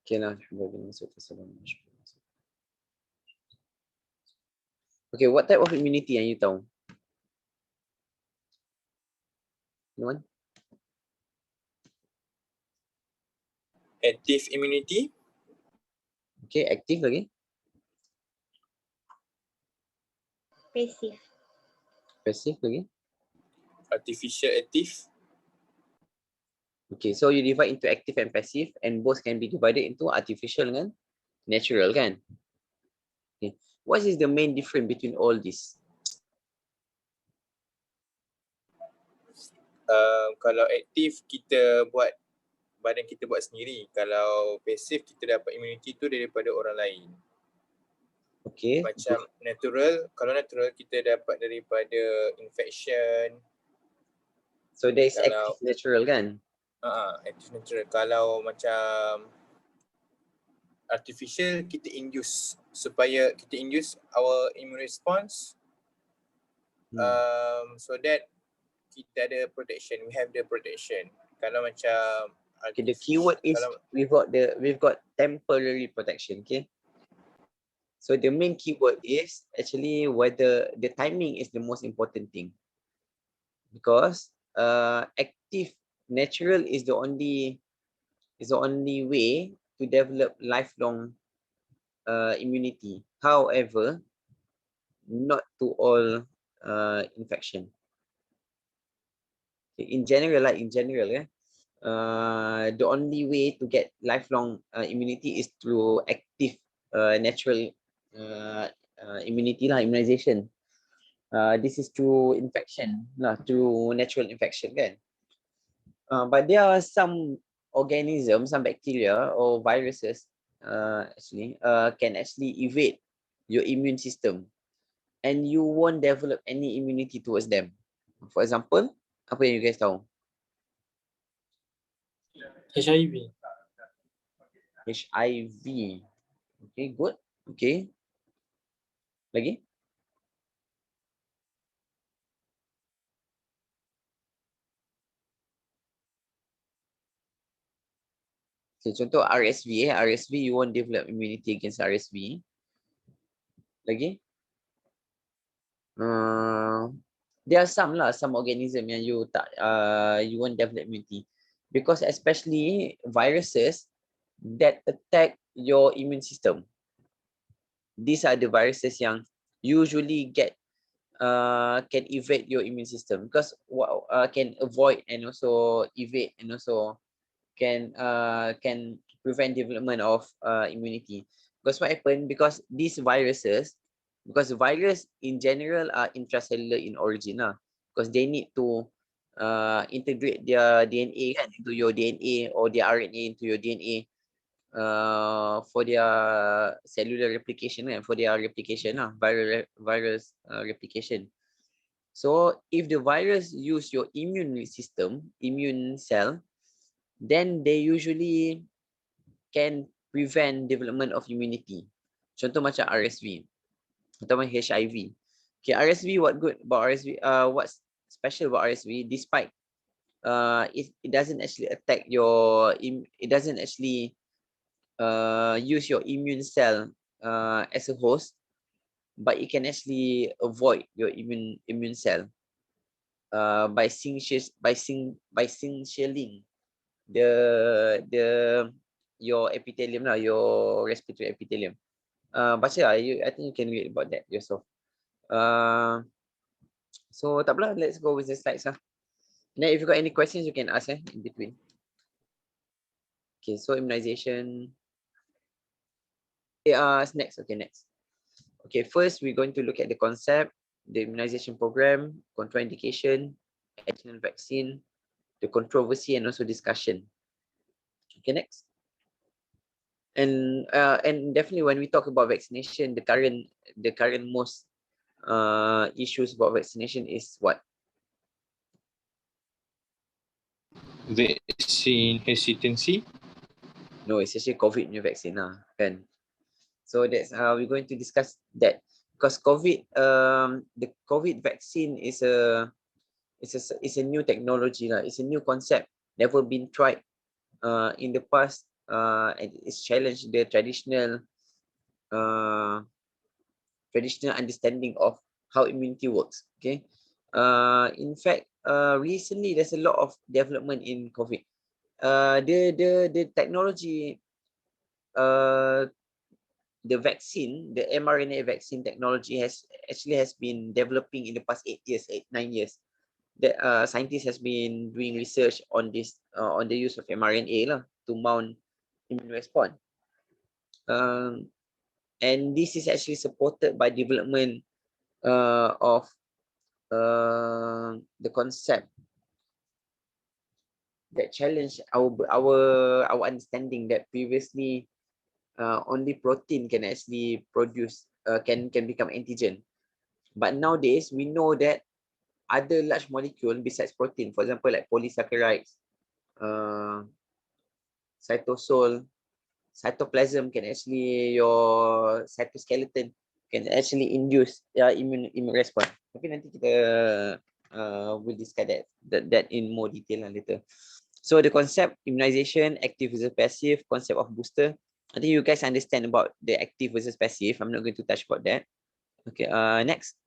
Okay lah. Okay, what type of immunity yang you tahu? Anyone? Active immunity. Okay, active lagi. Passive. Passive lagi. Artificial active. Okay, so you divide into active and passive, and both can be divided into artificial and natural, kan? Okay. What is the main difference between all this? Kalau aktif kita buat, badan kita buat sendiri. Kalau pasif kita dapat immunity tu daripada orang lain. Okay. Macam natural, kalau natural kita dapat daripada infection. So there is Kalau, active natural, kan? active natural. Kalau macam artificial kita induce, supaya kita induce our immune response so that kita ada protection, we have the protection. Kalau macam Okay, the keyword is we've got temporary protection, okay? So the main keyword is actually whether the timing is the most important thing. Because active natural is the only way to develop lifelong immunity. However, not to all infection. In general, the only way to get lifelong immunity is through active natural immunity lah, immunization. This is through infection lah, through natural infection, kan? But there are some organisms, some bacteria or viruses can actually evade your immune system, and you won't develop any immunity towards them. For example, apa yang you guys tahu? HIV. HIV. Okay, good. Okay. Lagi? Okay, contoh RSV. RSV, you won't develop immunity against RSV. Lagi? There are some organism yang you won't develop immunity, because especially viruses that attack your immune system. These are the viruses yang usually can evade your immune system, because can avoid and also evade and also can prevent development of immunity. Because what happened, because these viruses, because virus in general are intracellular in origin lah, because they need to integrate their DNA kan, into your DNA, or their RNA into your DNA for their cellular replication kan, for their replication lah, virus replication. So if the virus use your immune system, immune cell, then they usually can prevent development of immunity. Contoh macam RSV atau HIV. Okay, RSV, what good about RSV? What's special about RSV? Despite it doesn't actually attack your, it doesn't actually use your immune cell as a host, but it can actually avoid your immune cell by signalling your epithelium lah, your respiratory epithelium. Baca lah, I think you can read about that yourself. So tak apalah, let's go with the slides lah. Then if you got any questions, you can ask in between. Okay, so immunization. Okay, next. Okay, next. Okay, first we're going to look at the concept, the immunization program, control indication, additional vaccine, the controversy, and also discussion. Okay, next. And definitely when we talk about vaccination, the current most issues about vaccination is what? Vaccine hesitancy. No, it's actually COVID new vaccine lah, kan? So that's we're going to discuss that, because the COVID vaccine is a new technology lah. It's a new concept, never been tried in the past and it's challenged the traditional understanding of how immunity works. Okay. In fact, recently there's a lot of development in COVID. The technology, the vaccine, the mRNA vaccine technology has been developing in the past 9 years. That scientists has been doing research on this, on the use of mRNA lah, to mount immune response. And this is actually supported by development of the concept that challenge our understanding that previously only protein can actually produce can become antigen. But nowadays we know that other large molecule besides protein, for example like polysaccharides, cytosol, cytoplasm, can actually, your cytoskeleton can actually induce immune response. Tapi nanti kita will discuss that in more detail later. So the concept immunization, active versus passive, concept of booster. I think you guys understand about the active versus passive. I'm not going to touch about that. Okay, next.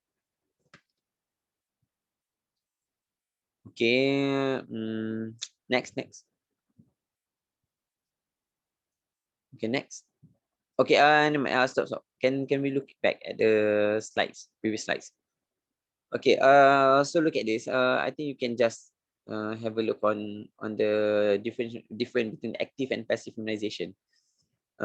Okay, next. Okay, next. Okay, stop. Can we look back at the slides, previous slides? Okay, so look at this. I think you can just have a look on the difference between active and passive immunization.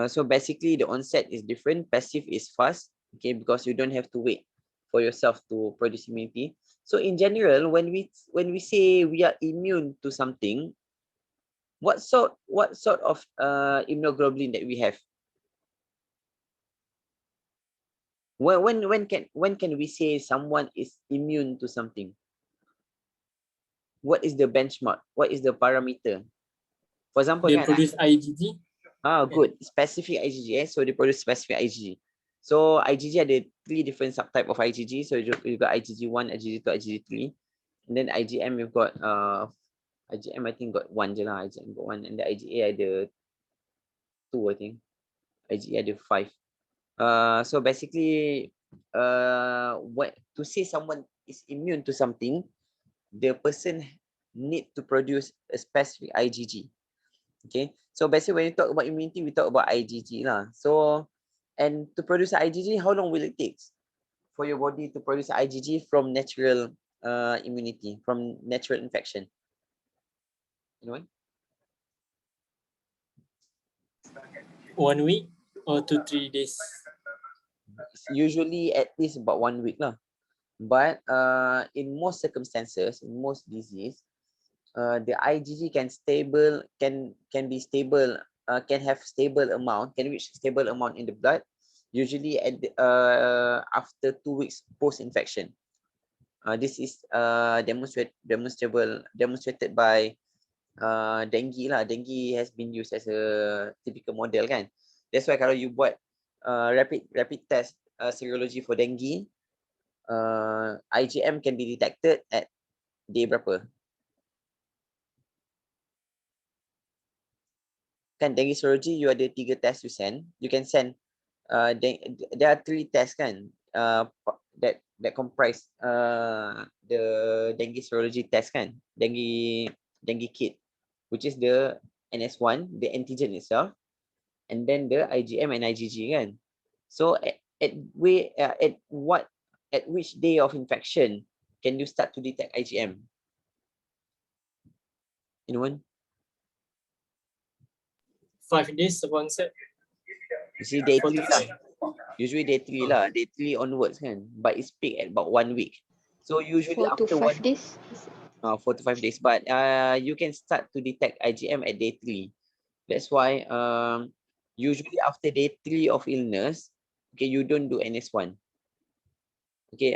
So basically the onset is different. Passive is fast, okay, because you don't have to wait for yourself to produce immunity. So in general, when we say we are immune to something, what sort of immunoglobulin that we have? When can we say someone is immune to something? What is the benchmark? What is the parameter? For example, They produce IgG. good. Specific IgG. So they produce specific IgG. So IgG ada 3 different subtype of IgG. So you got IgG1, IgG2, IgG3. And then IgM you've got IgM I think got 1 je lah. IgM got 1, and the IgA ada 2 I think. IgA ada 5. So basically what to say someone is immune to something, the person need to produce a specific IgG. Okay, so basically when you talk about immunity, we talk about IgG lah. So, and to produce IgG, how long will it take for your body to produce IgG from natural immunity, from natural infection? Anyone? 1 week or 2 3 days. It's usually at least about 1 week lah. But in most circumstances, in most disease, the IgG can be stable, can have stable amount, can reach stable amount in the blood, usually at after 2 weeks post infection. This is demonstrated by dengue lah. Dengue has been used as a typical model kan. That's why kalau you buat rapid test serology for dengue, IgM can be detected at day berapa? Kan dengue serology you ada 3 test you send. You can send there are 3 tests kan that comprise the dengue serology test kan. Dengue kit, which is the NS1, the antigen itself, and then the IgM and IgG kan. So at which day of infection can you start to detect IgM? Anyone? 5 days of onset. You see day 3 lah. 45. Usually day 3 lah. Day 3 onwards kan. But it's peak at about 1 week. So usually 4 to after 5 days. 4 to 5 days. But you can start to detect IgM at day 3. That's why usually after day 3 of illness, okay, you don't do NS1. Okay,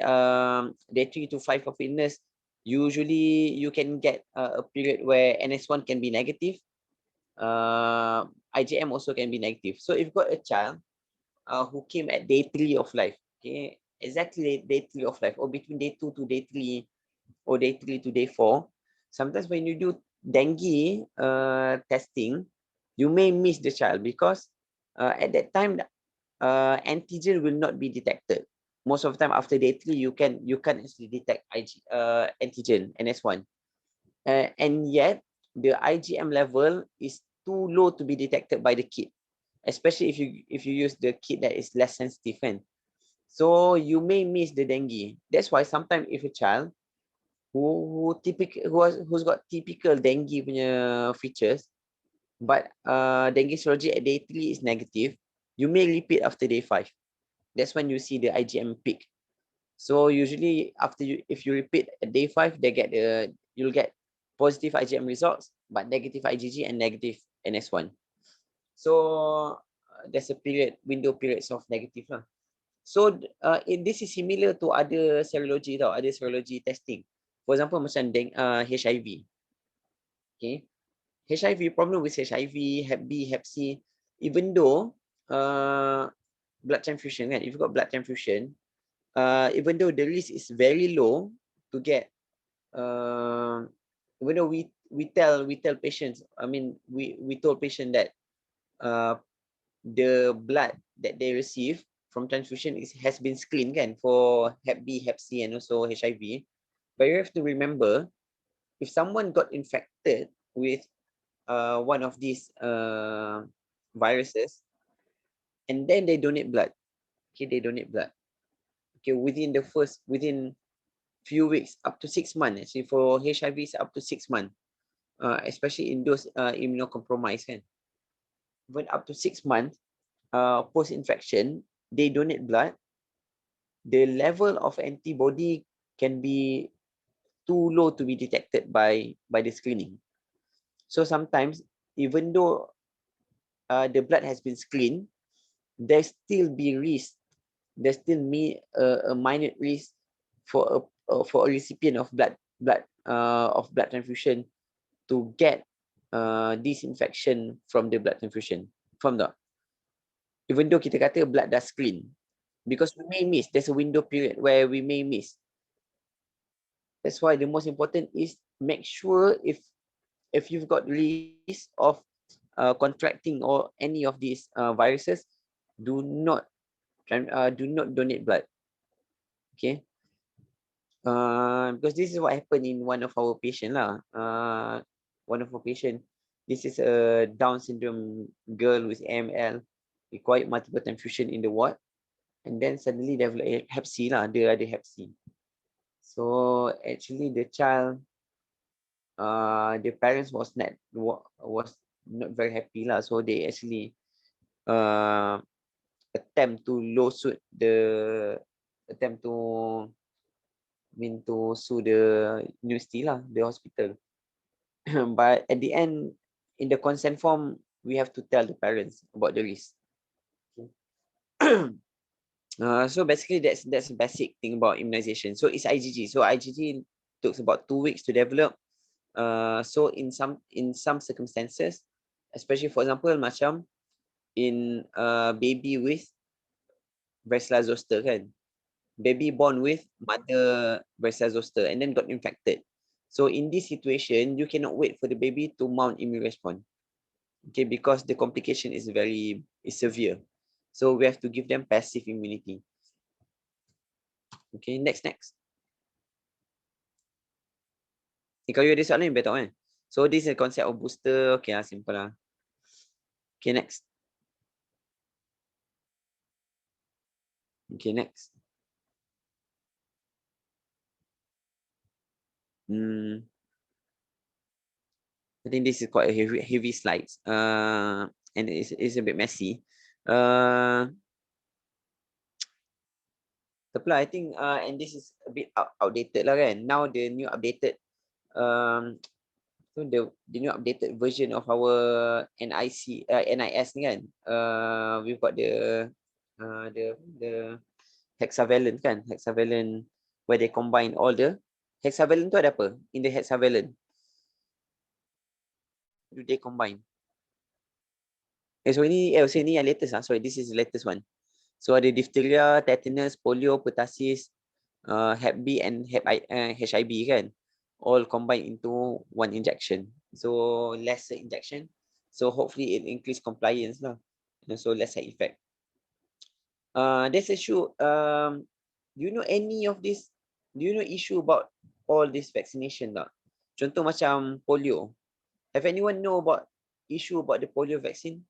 day 3 to 5 of illness, usually you can get a period where NS1 can be negative. IgM also can be negative. So if you've got a child who came at day 3 of life, okay, exactly day 3 of life, or between day 2 to day 3, or day 3 to day 4, sometimes when you do dengue testing, you may miss the child because at that time antigen will not be detected. Most of the time after day 3, you can actually detect antigen NS1, and yet the IgM level is too low to be detected by the kit, especially if you use the kit that is less sensitive, kan? So you may miss the dengue. That's why sometimes if a child who's got typical dengue punya features, but dengue serology at day 3 is negative, you may repeat after day 5. That's when you see the IgM peak. So usually if you repeat at day 5, you'll get positive IgM results, but negative IgG and negative NS1. So there's a window periods of negative lah. So this is similar to other serology other serology testing. For example, macam HIV. Okay, HIV, problem with HIV, Hep B, Hep C, even though blood transfusion, kan, if you got blood transfusion, even though the risk is very low to get, even though we tell patients, we told patient that the blood that they receive from transfusion has been screened, kan, for Hep B, Hep C, and also HIV. But you have to remember, if someone got infected with one of these viruses, and then they donate blood. Okay, they donate blood. Okay, within few weeks, up to 6 months. Actually, for HIV, it's up to 6 months, especially in those immunocompromised, kan. When up to 6 months post-infection, they donate blood. The level of antibody can be too low to be detected by the screening. So sometimes, even though the blood has been screened, there still be risk. There's still a minor risk for a recipient of blood transfusion to get this infection from the blood transfusion. Faham tak? Even though kita kata blood dah screen, because we may miss. There's a window period where we may miss. That's why the most important is make sure if you've got risk of contracting or any of these viruses, do not donate blood. Okay, because this is what happened in one of our patient lah. One of our patient, this is a Down syndrome girl with AML, required multiple transfusion in the ward, and then suddenly develop Hep C lah. Dia ada Hep C. So actually the child, the parents was not very happy lah. So they actually attempt to lawsuit to sue the university lah, the hospital. But at the end, in the consent form, we have to tell the parents about the risk. So basically, that's the basic thing about immunization. So it's IgG. So IgG took about 2 weeks to develop. So in some circumstances, especially for example, macam in baby with varicella zoster, kan, baby born with mother varicella zoster and then got infected. So in this situation, you cannot wait for the baby to mount immune response. Okay, because the complication is severe. So we have to give them passive immunity. Okay, next. Kalau you ada soalan, you better tahu, kan. So this is the concept of booster. Okay, simple lah. Okay, next. Okay, next. I think this is quite a heavy slides. And it's a bit messy. Tapi lah, I think and this is a bit outdated lah, kan. Now the new updated the new updated version of our NIS ni, kan. We've got the hexavalent, kan. Hexavalent where they combine all the hexavalent tu ada apa? In the hexavalent, do they combine? So ini yang latest lah. Sorry, this is the latest one. So ada diphtheria, tetanus, polio, pertussis, Hep B and HIV, kan, all combined into one injection. So lesser injection, So hopefully it increase compliance lah. So less side effect. There's issue. Do you know any of this? Do you know issue about all this vaccination tak? Contoh macam polio. Have anyone know about issue about the polio vaccine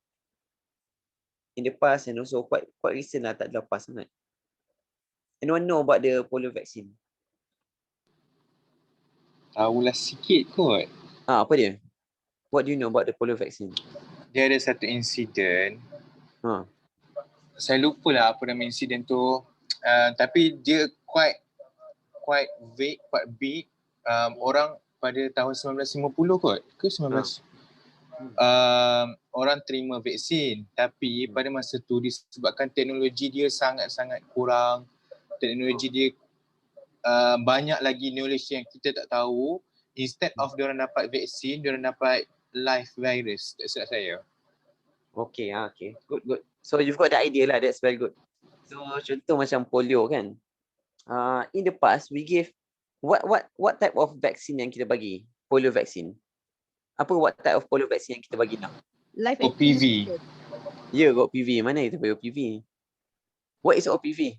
in the past and also quite recent lah, tak lepas sangat. Anyone know about the polio vaccine? Tahulah sikit kot. Apa dia? What do you know about the polio vaccine? Dia ada satu insiden. Ha. Saya lupa lah apa nama insiden tu. Tapi dia quite vague, quite big. Orang pada tahun 1950 kot ke 19 orang terima vaksin, tapi pada masa tu disebabkan teknologi dia sangat-sangat kurang, teknologi dia banyak lagi knowledge yang kita tak tahu. Instead of diorang dapat vaksin, diorang dapat live virus. Tak silap saya. Okay, okay. Good. So you've got the idea lah. That's very good. So contoh macam polio kan. In the past we give what type of vaccine yang kita bagi? Polio vaccine. What type of polio vaccine yang kita bagi now? Live OPV. Ya, OPV. Mana kita bagi OPV? What is OPV?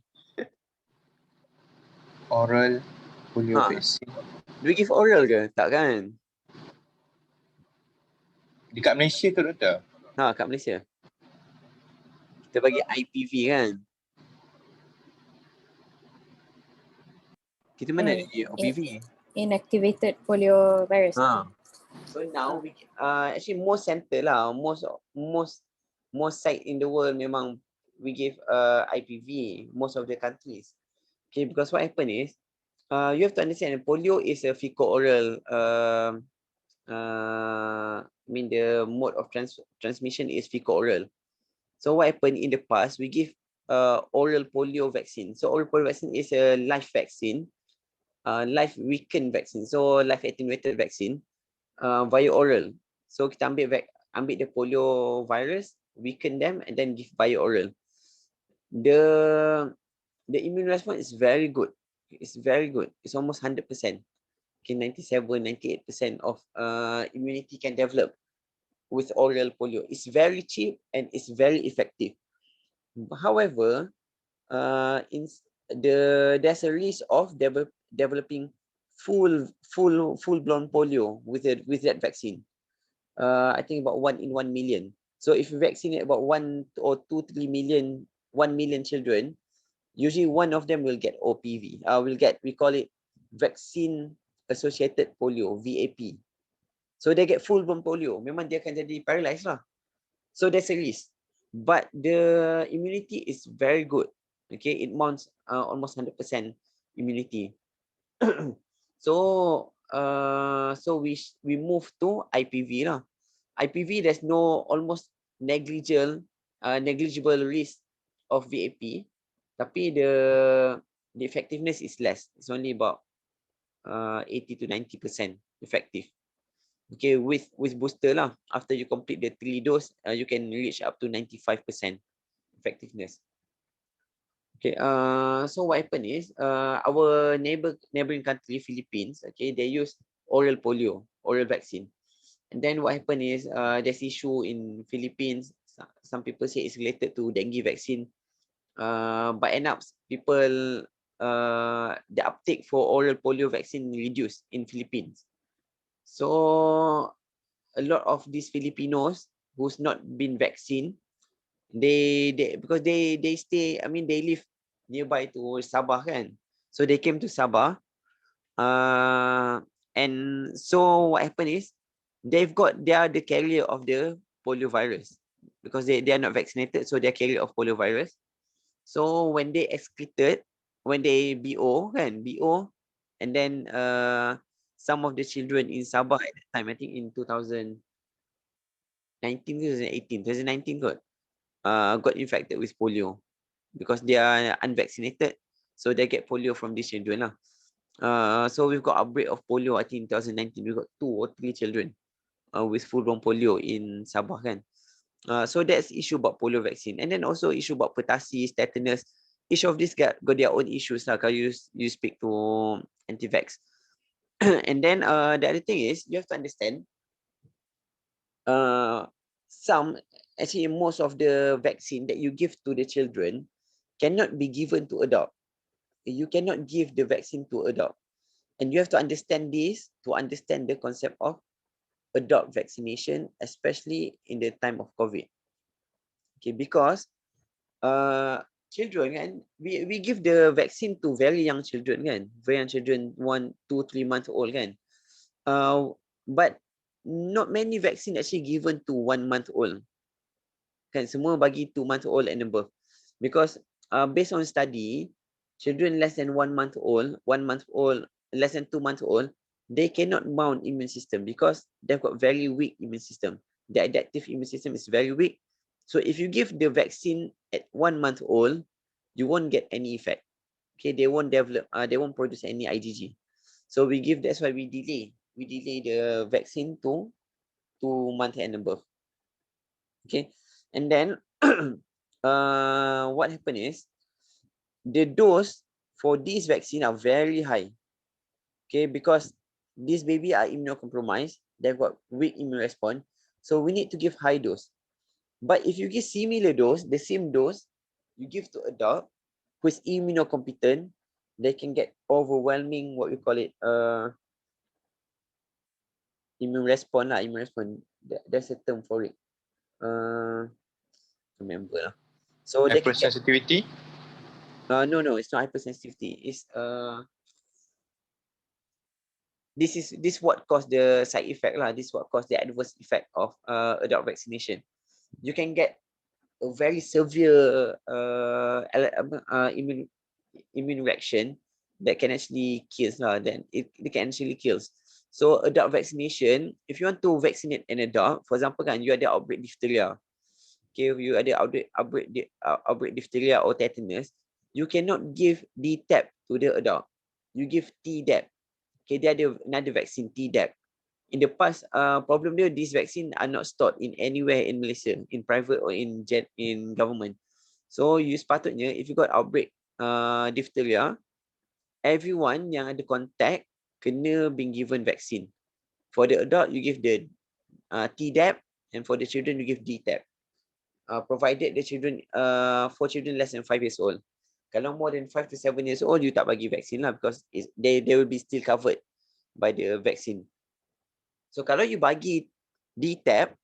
Oral polio vaccine. Do we give oral ke? Tak kan? Dekat Malaysia tu doktor? Kat Malaysia. Kita bagi IPV kan? Kita mana lagi OPV? Inactivated polio virus. So now we actually most center lah, most site in the world memang we give IPV, most of the countries. Okay, because what happen is you have to understand polio is a fecal oral the mode of transmission is fecal oral. So what happened in the past, we give oral polio vaccine. So oral polio vaccine is a live vaccine, live weakened vaccine. So live attenuated vaccine via oral. So kita ambil the polio virus, weaken them and then give via oral. The immune response is very good. It's very good. It's almost 100%. Okay, 97-98% of immunity can develop with oral polio. It's very cheap and it's very effective. However, there's a risk of developing full-blown polio with that vaccine. I think about 1 in 1 million. So if you vaccinate about 1 or 2, 3 million, 1 million children, usually one of them will get OPV. We call it vaccine associated polio, VAP. So they get full-blown polio. Memang dia akan jadi paralyzed lah. So there's a risk. But the immunity is very good. Okay, it mounts almost 100% immunity. So we move to IPV lah. IPV there's almost negligible risk of VAP, tapi the effectiveness is less. It's only about 80-90% effective. Okay, with booster lah. After you complete the 3 dose, you can reach up to 95% effectiveness. Okay, so what happened is our neighboring country, Philippines, okay, they use oral vaccine. And then what happened is there's issue in Philippines. Some people say it's related to dengue vaccine. But end up people the uptake for oral polio vaccine reduced in Philippines. So a lot of these Filipinos who's not been vaccinated, because they stay, they live nearby to Sabah kan. So they came to Sabah. And so what happened is they are the carrier of the polio virus because they are not vaccinated, so they are carrier of polio virus. So when they excreted, when they BO, and then some of the children in Sabah at that time, I think in 2019 got infected with polio because they are unvaccinated, so they get polio from these children lah. So we've got outbreak of polio. I think in 2019 we got 2 or 3 children with full-blown polio in Sabah kan. So that's issue about polio vaccine, and then also issue about pertussis, tetanus. Each of these got their own issues lah. Kalau you speak to anti-vax. And then the other thing is you have to understand actually most of the vaccine that you give to the children cannot be given to adult. You cannot give the vaccine to adult. And you have to understand this to understand the concept of adult vaccination, especially in the time of COVID. Okay, because children kan, we give the vaccine to very young children kan, very young children 1, 2, 3 months old kan. But not many vaccine actually given to 1 month old. Kan semua bagi 2 months old and above. Because based on study, children less than 1 month old, 1 month old, less than 2 months old, they cannot mount immune system because they've got very weak immune system. The adaptive immune system is very weak. So if you give the vaccine at 1 month old, you won't get any effect. Okay, they won't develop, they won't produce any IgG. So we give, that's why we delay the vaccine to 2 months and above. Okay, and then what happened is the dose for this vaccine are very high. Okay, because these baby are immunocompromised, they've got weak immune response, so we need to give high dose. But if you give similar dose, the same dose you give to adult who is immunocompetent, they can get overwhelming, what we call it, immune response lah, immune response. There's a term for it. Remember lah. So they can get, Hypersensitivity? no, it's not hypersensitivity. It's this what caused the side effect lah. This what caused the adverse effect of adult vaccination. You can get a very severe immune reaction that can actually kills lah. Then it can actually kills. So adult vaccination, if you want to vaccinate an adult, for example kan, you ada outbreak diphtheria. Okay, you ada outbreak diphtheria or tetanus, you cannot give DTaP to the adult. You give Tdap. Okay, dia ada another vaccine, Tdap. In the past, problem dia, these vaccine are not stored in anywhere in Malaysia, in private or in government. So you sepatutnya, if you got outbreak diphtheria, everyone yang ada contact kena being given vaccine. For the adult, you give the Tdap, and for the children, you give DTaP. Provided the children, for children less than 5 years old. Kalau more than 5 to 7 years old, you tak bagi vaccine lah, because they will be still covered by the vaccine. So kalau you bagi DTaP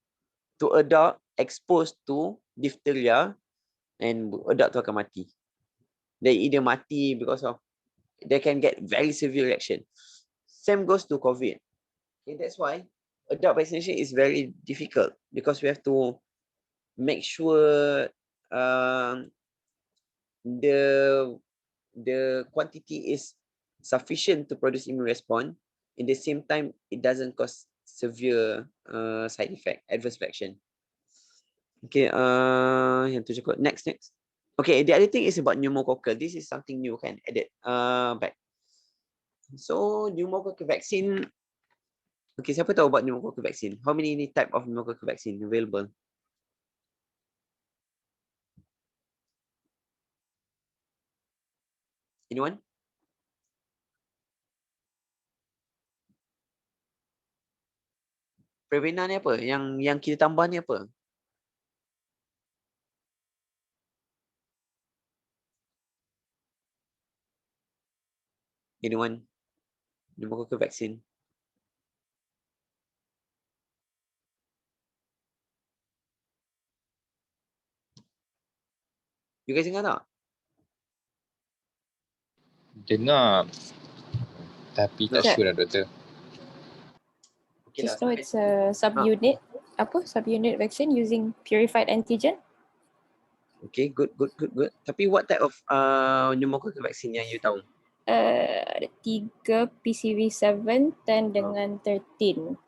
to adult exposed to diphtheria, and adult tu akan mati. They either mati because of, they can get very severe reaction. Same goes to COVID. Okay, that's why adult vaccination is very difficult, because we have to make sure the quantity is sufficient to produce immune response. In the same time, it doesn't cause severe side effect, adverse reaction. Okay, yang tu cukup. Next. Okay, the other thing is about pneumococcal. This is something new kan, added back. So pneumococcal vaccine. Okay, siapa tahu about pneumococcal vaccine? How many type of pneumococcal vaccine available? Anyone? Prevena ni apa? Yang kita tambah ni apa? Anyone? Pneumococcal vaccine. You guys dengar tak? Dengar. Tapi tak Okay. sure lah doktor. Okay lah. Just know it's a subunit. Subunit vaccine using purified antigen. Okay, good. Tapi what type of pneumococcal vaccine yang you tahu? Ada 3 PCV7, 10 dengan 13.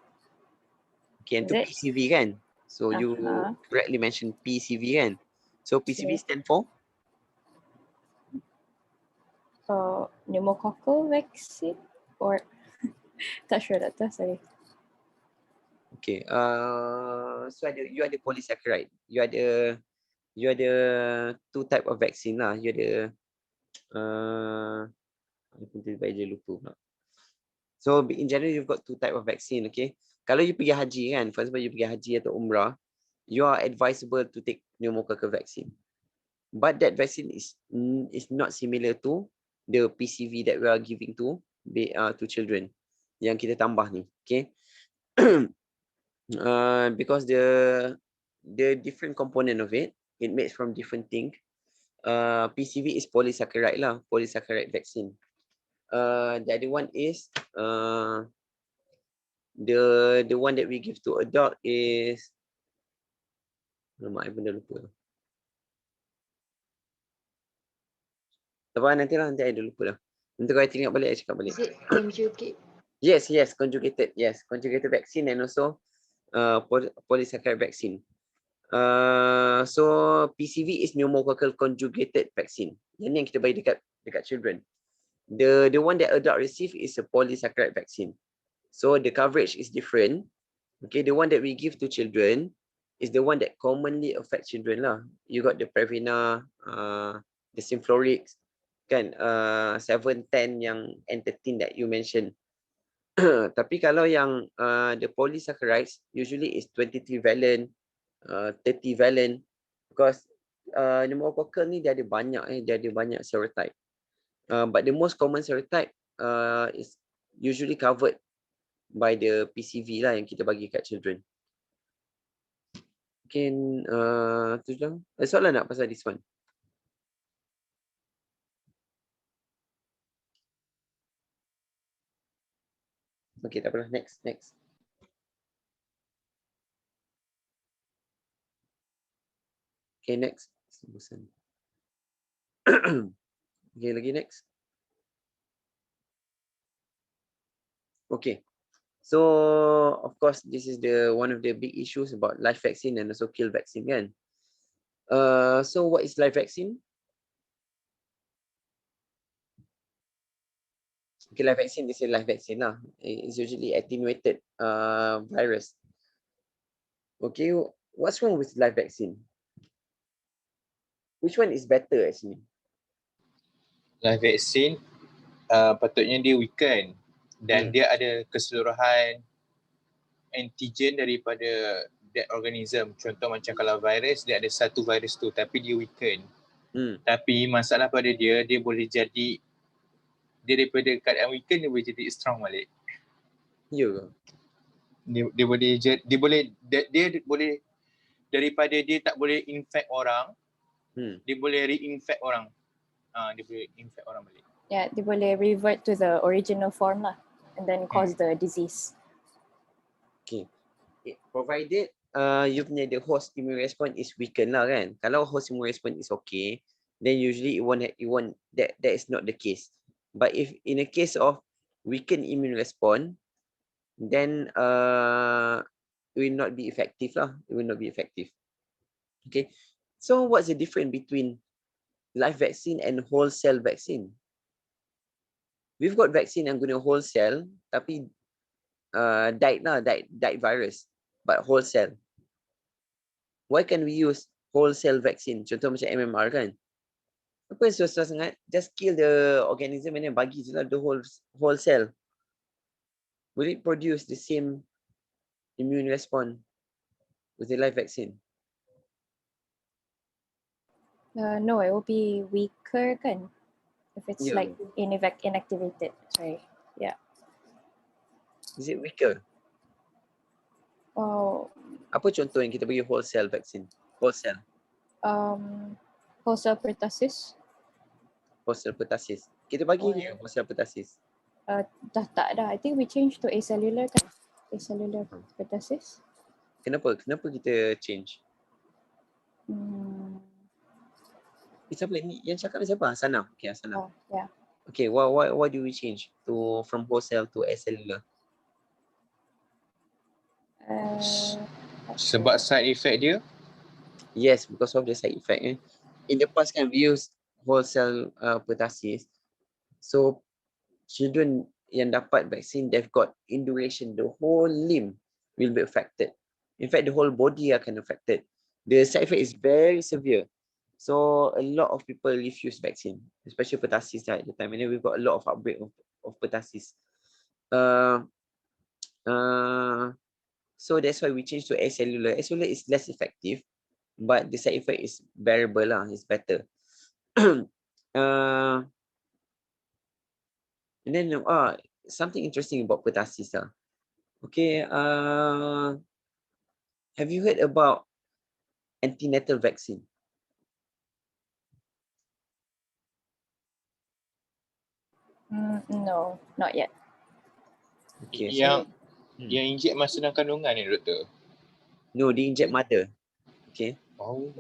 Okay, yang tu Is it? PCV kan? So you correctly mentioned PCV kan? So PCV stand for? Pneumococcal vaccine or tak sure doctor, sorry. Okay, so you ada polysaccharide. You ada 2 type of vaccine lah. You ada aku tiba-tiba lupa pula. So in general you've got 2 type of vaccine, okay? Kalau you pergi haji kan, for example you pergi haji atau umrah, you are advisable to take pneumococcal vaccine. But that vaccine is not similar to the PCV that we are giving to children yang kita tambah ni. Okay. Because the different component of it makes from different things. PCV is polysaccharide lah, polysaccharide vaccine. The other one is the one that we give to adult is, I benda lupa. Nanti I dah lupa dah. Nanti kalau I teringat balik, I cakap balik. Is it conjugate? Yes, conjugated. Yes, conjugated vaccine and also polysaccharide vaccine. So PCV is pneumococcal conjugated vaccine. Yang ni yang kita bagi dekat children. The one that adult receive is a polysaccharide vaccine. So the coverage is different. Okay, the one that we give to children is the one that commonly affect children lah. You got the Previna, the Synflorix, kan, 7, 10 yang N13 that you mentioned. Tapi kalau yang the polysaccharides usually is 23 valent, 30 valent, because pneumococcal ni dia ada banyak serotype. But the most common serotype is usually covered by the PCV lah yang kita bagi kat children. Mungkin tu je. Soalan nak pasal this one? Okay, tak apalah. Next. Okay, next. Okay, lagi next. Okay. So, of course, this is one of the big issues about live vaccine and also kill vaccine, kan? So, what is live vaccine? Okay, live vaccine, this is live vaccine lah. It's usually attenuated virus. Okay, what's wrong with live vaccine? Which one is better actually? Live vaccine patutnya dia weaken dan dia ada keseluruhan antigen daripada that organism. Contoh macam kalau virus, dia ada satu virus tu tapi dia weaken. Tapi masalah pada dia boleh jadi, dia daripada keadaan weaken dia boleh jadi strong balik. Ya ke? Dia boleh daripada dia tak boleh infect orang, dia boleh reinfect orang. Dia boleh infect orang balik. Yeah, dia boleh revert to the original form lah and then cause the disease. Okay. Provided you punya the host immune response is weakened lah kan. Kalau host immune response is okay, then usually that is not the case. But if in a case of weakened immune response, then it will not be effective lah. It will not be effective. Okay. So what's the difference between live vaccine and whole cell vaccine? We've got vaccine yang guna whole cell, tapi died virus, but whole cell. Why can we use whole cell vaccine? Contoh macam MMR kan? Apa yang susah sangat? Just kill the organism and then bagi je lah the whole cell. Will it produce the same immune response with the live vaccine? No, it will be weaker kan? If it's Yeah. like inactivated. Sorry. Yeah. Is it weaker? Oh, Apa contoh yang kita bagi whole cell vaccine? Whole cell pertussis. Whole cell pertussis. Kita bagi Oh, je whole cell pertussis. Dah tak dah. I think we changed to acellular kan? Acellular pertussis. Kenapa kita change? Siapa ni? Yang cakap ni siapa? Hasanah. Okay, Hasanah. Oh, yeah. Okay, why do we change from whole cell to acellular? Sebab side effect dia? Yes, because of the side effect. In the past kan, we use whole cell pertussis. So children yang dapat vaksin, they've got induration. The whole limb will be affected. In fact, the whole body akan affected. The side effect is very severe. So a lot of people refuse vaccine, especially pertussis at the time. And then we've got a lot of outbreak of pertussis. So that's why we change to acellular. Acellular is less effective, but the side effect is bearable lah. It's better. uh, and then something interesting about pertussis lah. Okay. Have you heard about antenatal vaccine? No, not yet. Okay. Yang So, yang injek masa dalam kandungan ni, doktor? no, they inject mother. Okay. Oh.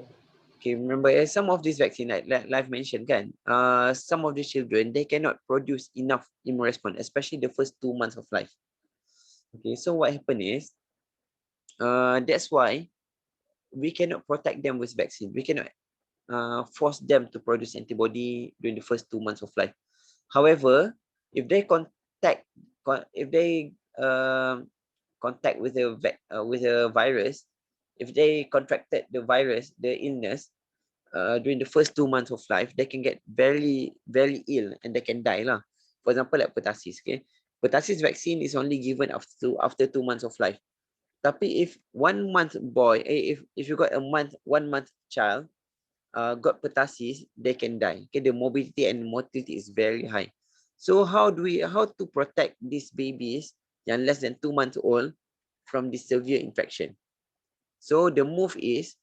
Okay, remember some of these vaccine, like Live mentioned, kan, some of the children, they cannot produce enough immune response, especially the first 2 months of life. Okay, so what happened is, that's why we cannot protect them with vaccine. We cannot force them to produce antibody during the first 2 months of life. However, if they contact with a virus, if they contracted the virus, the illness, during the first 2 months of life, they can get very, very ill and they can die lah. For example, like pertussis. Okay, pertussis vaccine is only given after 2 months of life. Tapi if 1 month boy, if you got 1 month child, got pertussis, they can die. Okay, the morbidity and mortality is very high. So how to protect these babies yang less than 2 months old from this severe infection? So the move is,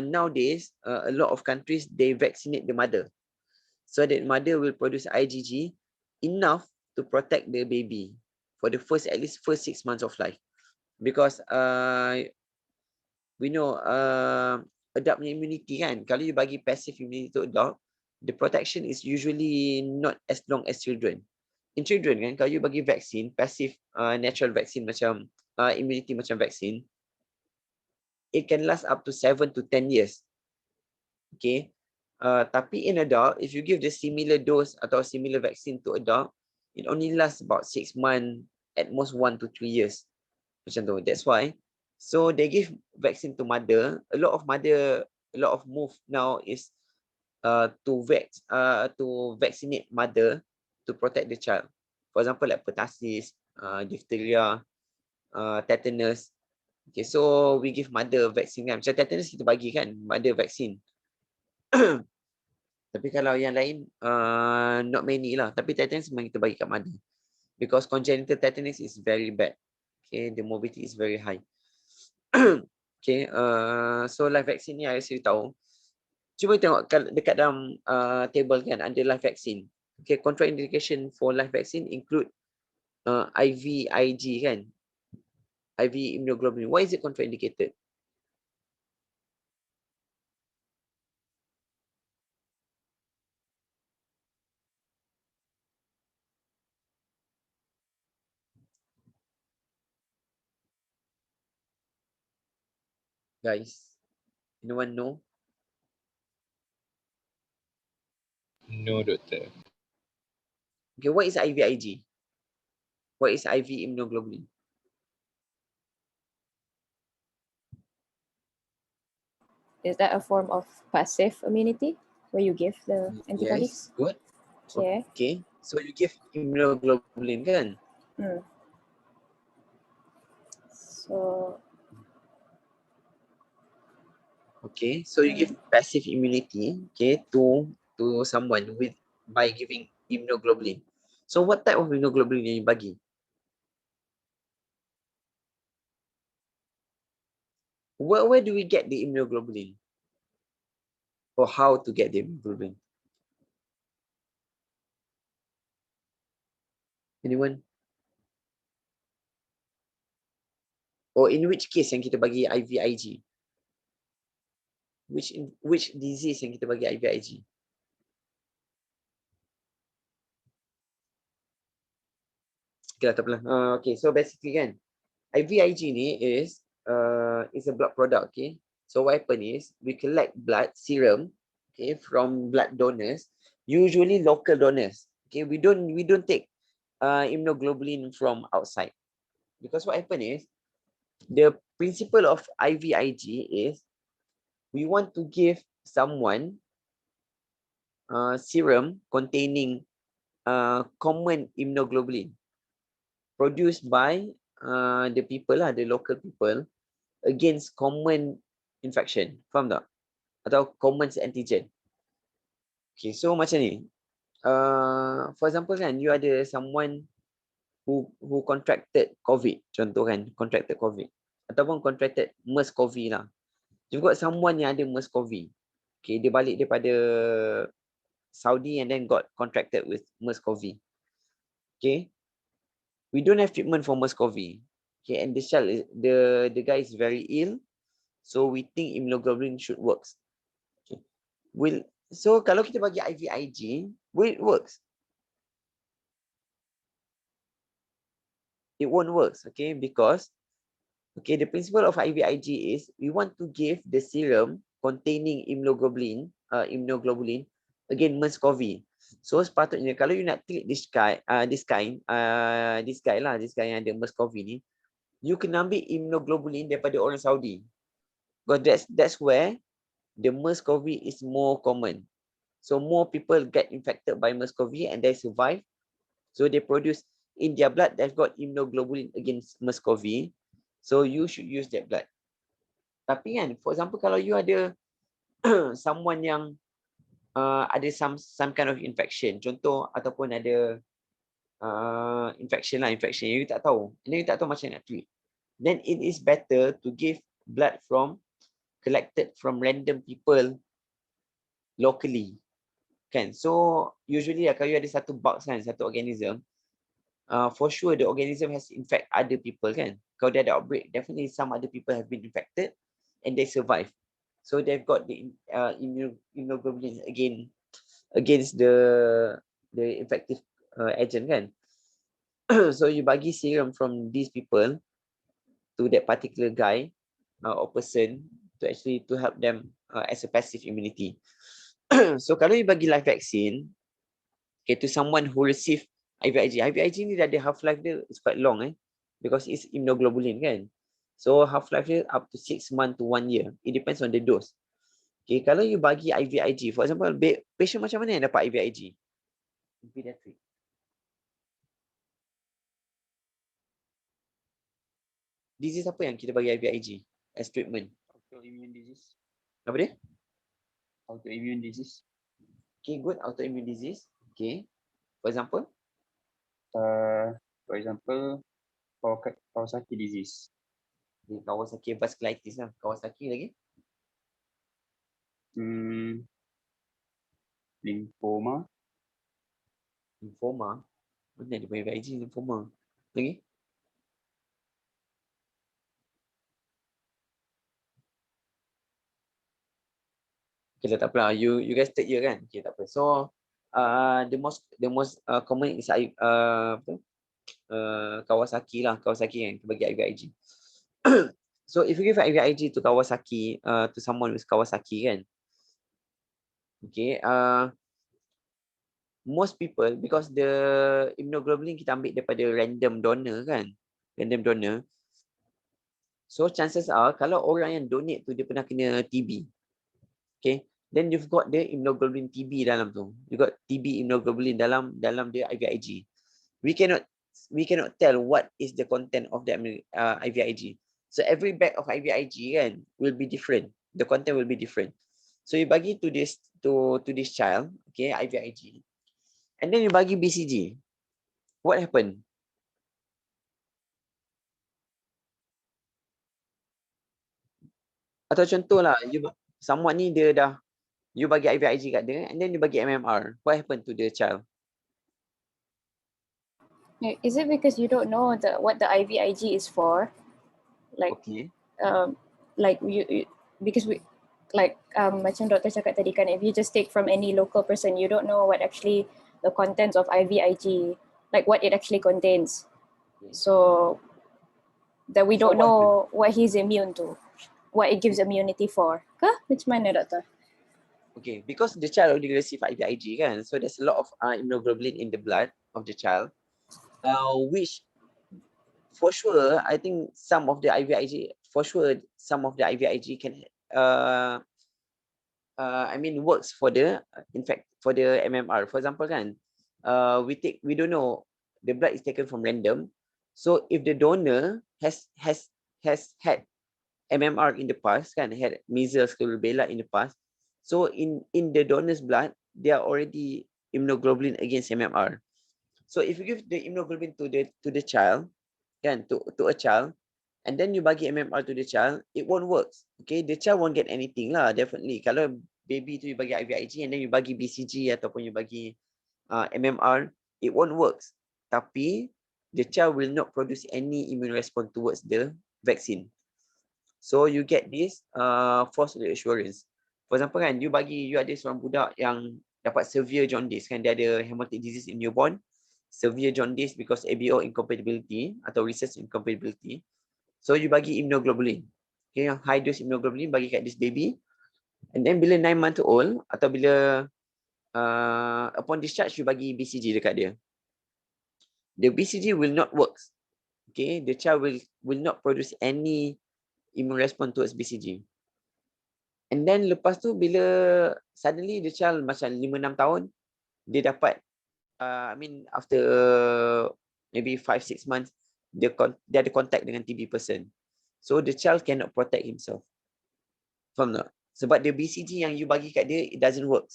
nowadays, a lot of countries, they vaccinate the mother. So that mother will produce IgG enough to protect the baby for the at least first 6 months of life. Because we know adult immunity kan, kalau you bagi passive immunity to adult, the protection is usually not as long as children. In children kan, kalau you bagi vaccine, passive natural vaccine macam immunity macam vaccine, it can last up to 7 to 10 years. Okay. Tapi in adult, if you give the similar dose atau similar vaccine to adult, it only lasts about 6 months, at most 1 to 3 years. Macam tu. That's why. So they give vaccine to mother. A lot of move now is to vaccinate mother to protect the child. For example, like pertussis, diphtheria, tetanus. Okay, so we give mother vaccine kan. Macam tetanus kita bagi kan, mother vaccine. Tapi kalau yang lain, not many lah. Tapi tetanus memang kita bagi kat mother. Because congenital tetanus is very bad. Okay, the morbidity is very high. Okay, so live vaccine ni I rasa you tahu. Cuba tengok dekat dalam table kan, under live vaccine. Okay, contraindication for live vaccine include IVIG kan. IV immunoglobulin. Why is it contraindicated? Guys, anyone know? No, doktor. Okay, what is IVIG? What is IV immunoglobulin? Is that a form of passive immunity where you give the antibodies? Yes, good. Okay. Okay, so you give immunoglobulin kan? So Okay, so you give passive immunity, okay, to someone by giving immunoglobulin. So what type of immunoglobulin yang you bagi? Where do we get the immunoglobulin? Or how to get the immunoglobulin? Anyone? Or in which case yang kita bagi IVIG? Which disease yang kita bagi IVIG? Okay, tak apalah. Okay, so basically kan, IVIG ni is a blood product, okay. So what happen is we collect blood serum, okay, from blood donors, usually local donors. Okay, we don't take immunoglobulin from outside, because what happen is the principle of IVIG is we want to give someone serum containing common immunoglobulin produced by the people lah, the local people against common infection. Faham tak? Atau common antigen. Okay, so macam ni. For example kan, you ada someone who contracted COVID, contoh kan, contracted COVID. Ataupun contracted MERS-CoV lah. You've got someone yang ada MERS-CoV. Okay, dia balik daripada Saudi and then got contracted with MERS-CoV. Okay, we don't have treatment for MERS-CoV. Okay, and this child, the guy is very ill, so we think immunoglobulin should works. Okay, so kalau kita bagi IVIG, will it works? It won't work, okay, because the principle of IVIG is we want to give the serum containing immunoglobulin against MERS-CoV. So sepatutnya kalau you nak treat this guy yang ada MERS-CoV ni, you kena ambil immunoglobulin daripada orang Saudi. Because that's where the MERS-CoV is more common. So more people get infected by MERS-CoV and they survive. So they produce in their blood they've got immunoglobulin against MERS-CoV. So you should use that blood. Tapi kan, for example, kalau you ada someone yang ada some kind of infection, contoh ataupun ada infection yang you tak tahu, and then you tak tahu macam nak treat, then it is better to give blood collected from random people locally. Kan? So usually kalau you ada satu bugs kan, satu organism, for sure the organism has infect other people kan. Kalau dia ada outbreak, definitely some other people have been infected and they survive. So they've got the immunoglobulin against the infective agent kan. So you bagi serum from these people to that particular guy or person to help them as a passive immunity. So kalau you bagi live vaccine, okay, to someone who receive IVIG ni dah ada half-life dia is quite long because it's immunoglobulin kan. So half-life dia up to 6 months to 1 year. It depends on the dose. Okay, kalau you bagi IVIG, for example, patient macam mana yang dapat IVIG? Pediatric. Disease apa yang kita bagi IVIG as treatment? Autoimmune disease. Apa dia? Autoimmune disease. Okay, good. Autoimmune disease. Okay. For example? For example, Kawasaki disease. Okay, Kawasaki vasculitis lah. Kawasaki lagi? Lymphoma. Lymphoma. Mana dia punya IVIG lymphoma? Lagi? Okay, tak apa lah. You guys take year kan? Okay, tak apa. So, the most common is Kawasaki lah. Kawasaki yang kita bagi IVIG. So, if you give IVIG to Kawasaki, to someone with Kawasaki kan, okay, most people, because the immunoglobulin kita ambil daripada random donor kan, so chances are kalau orang yang donate tu dia pernah kena TB, okay, then you've got the immunoglobulin TB dalam tu, you got TB immunoglobulin dalam the IVIG. We cannot tell what is the content of the IVIG. So every bag of IVIG kan will be different, the content will be different. So you bagi to this child, okay, IVIG, and then you bagi BCG. What happened? Atau contohlah, someone ni you bagi IVIG kat dia, and then you bagi MMR. What happened to the child? Is it because you don't know what the IVIG is for? Like, Okay. Like you because we like macam doktor cakap tadi kan, if you just take from any local person, you don't know what actually the contents of IVIG, like what it actually contains. So that we don't know what he's immune to, what it gives immunity for. Kah? Macam mana doktor? Okay, because the child already received IVIG kan, so there's a lot of immunoglobulin in the blood of the child, which for sure, I think some of the IVIG can works for the MMR. For example kan, we don't know, the blood is taken from random, So if the donor has had MMR in the past, kan, had measles, rubella in the past, so in the donor's blood, there are already immunoglobulin against MMR. So if you give the immunoglobulin to the child, kan, to a child, and then you bagi MMR to the child, it won't work. Okay, the child won't get anything lah, definitely. Kalau baby tu you bagi IVIG and then you bagi BCG ataupun you bagi MMR, it won't work. Tapi the child will not produce any immune response towards the vaccine. So you get this false reassurance. For example kan, you ada seorang budak yang dapat severe jaundice kan, dia ada hemolytic disease in newborn, severe jaundice because ABO incompatibility atau research incompatibility. So you bagi immunoglobulin. Okay, high dose immunoglobulin bagi kat this baby. And then bila 9 month old atau bila upon discharge you bagi BCG dekat dia. The BCG will not work. Okay, the child will not produce any immune response towards BCG. And then lepas tu bila suddenly the child macam 5-6 tahun, dia dapat, after maybe 5-6 months, dia ada contact dengan TB person. So the child cannot protect himself. Faham tak? Sebab the BCG yang you bagi kat dia, it doesn't work.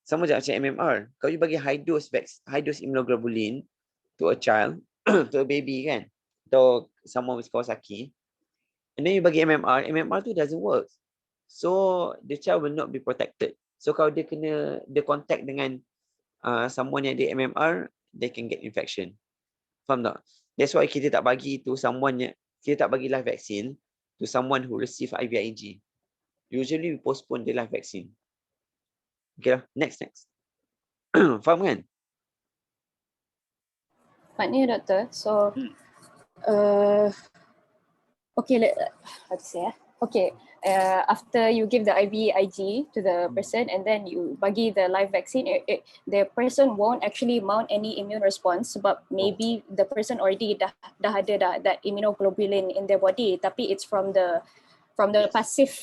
Sama je macam MMR. Kalau you bagi high dose immunoglobulin to a child, to a baby kan, atau someone with Kawasaki, and then you bagi MMR tu doesn't work. So the child will not be protected. So kalau dia kena contact dengan someone yang ada MMR, they can get infection. Faham tak? That's why kita tak bagi live vaccine to someone who receive IVIG. Usually we postpone the live vaccine. Okay lah, next. Faham kan? Maknanya doktor, so how to say? Okay, after you give the IVIG to the person and then you bagi the live vaccine, the person won't actually mount any immune response sebab maybe the person already dah ada that immunoglobulin in their body, tapi it's from the passive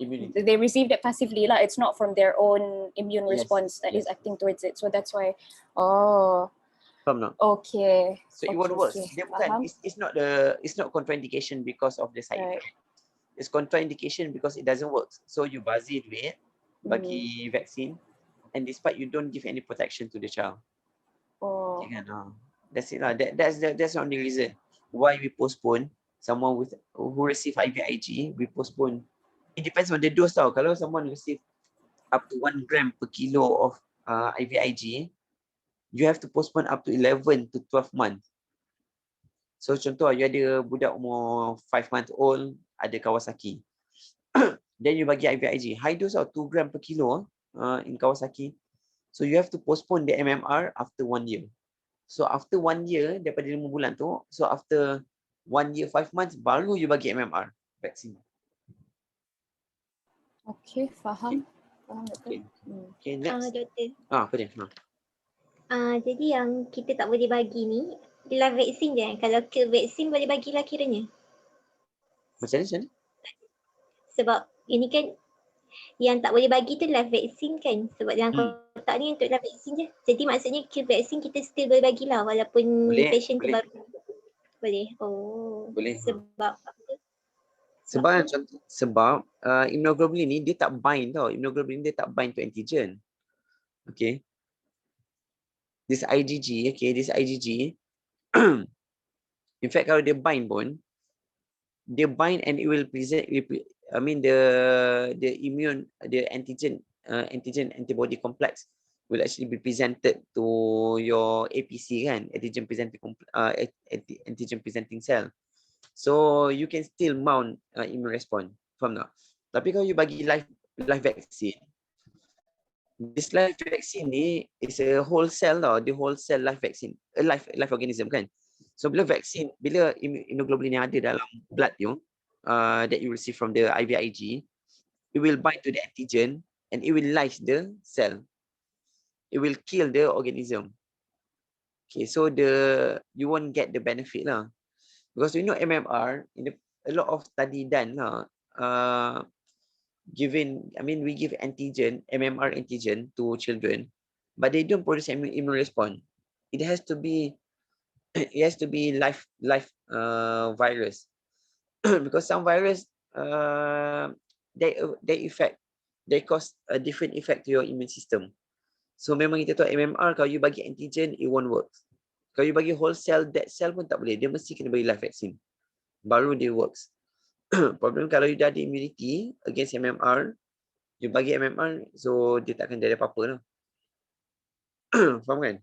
immunity. They receive that passively lah. It's not from their own immune response that is acting towards it. So that's why. Okay. So it won't work. Dia bukan. It's not contraindication because of the side effect. It's contraindication because it doesn't work. So you bazir duit bagi vaccine, and despite you don't give any protection to the child. Okay, that's it lah. That's the only reason why we postpone someone who receive IVIG. We postpone. It depends on the dose tau. Kalau someone receive up to 1 gram per kilo of IVIG, you have to postpone up to 11 to 12 months. So contoh, you ada budak umur 5 months old, ada Kawasaki. Then you bagi IVIG. High dose tau, 2 gram per kilo in Kawasaki. So you have to postpone the MMR after 1 year. So after 1 year, daripada 5 bulan tu, so after 1 year, 5 months, baru you bagi MMR vaccine. Okay, faham. Okay, next. Doktor. Apa dia? Jadi yang kita tak boleh bagi ni, live vaksin je. Kalau kill vaksin boleh bagilah kiranya. Macam mana? Sebab ini kan yang tak boleh bagi tu live vaksin kan. Sebab dalam kotak ni untuk live vaksin je. Jadi maksudnya kill vaksin kita still boleh bagilah walaupun mutation tu baru. Boleh. Boleh. Sebab apa? Sebab immunoglobulin ni dia tak bind tau. Immunoglobulin dia tak bind to antigen. Okay. This IgG, in fact kalau dia bind pun, dia bind and it will present, the antigen antibody complex will actually be presented to your APC kan, antigen presenting cell. So you can still mount immune response. Faham tak? Tapi kalau you bagi live vaccine, this live vaccine ni is a whole cell tau, the whole cell live vaccine, a live organism kan. So bila immunoglobulin yang ada dalam blood you that you receive from the IVIG, it will bind to the antigen and it will lyse the cell. It will kill the organism. Okay, so you won't get the benefit lah. Because we know MMR, a lot of study done lah. We give MMR antigen to children, but they don't produce immune response. It has to be it has to be live virus. Because some virus they cause a different effect to your immune system. So memang kita tahu MMR, kalau you bagi antigen, it won't work. Kalau you bagi whole cell, that cell pun tak boleh. Dia mesti kena bagi live vaccine. Baru dia works. Problem kalau you dah ada immunity against MMR, you bagi MMR, so dia takkan ada apa-apa lah. Faham kan?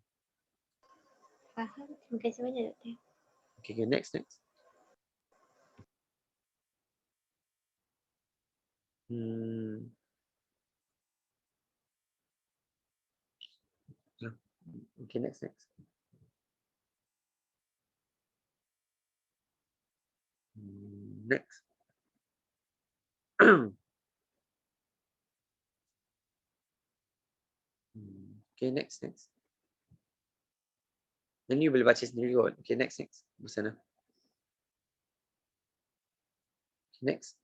Faham. Terima kasih banyak doktor. Okay, next. Okay, next. Next. Okay, next. Dan you boleh baca sendiri kot. Okay, next. Di sana. Next.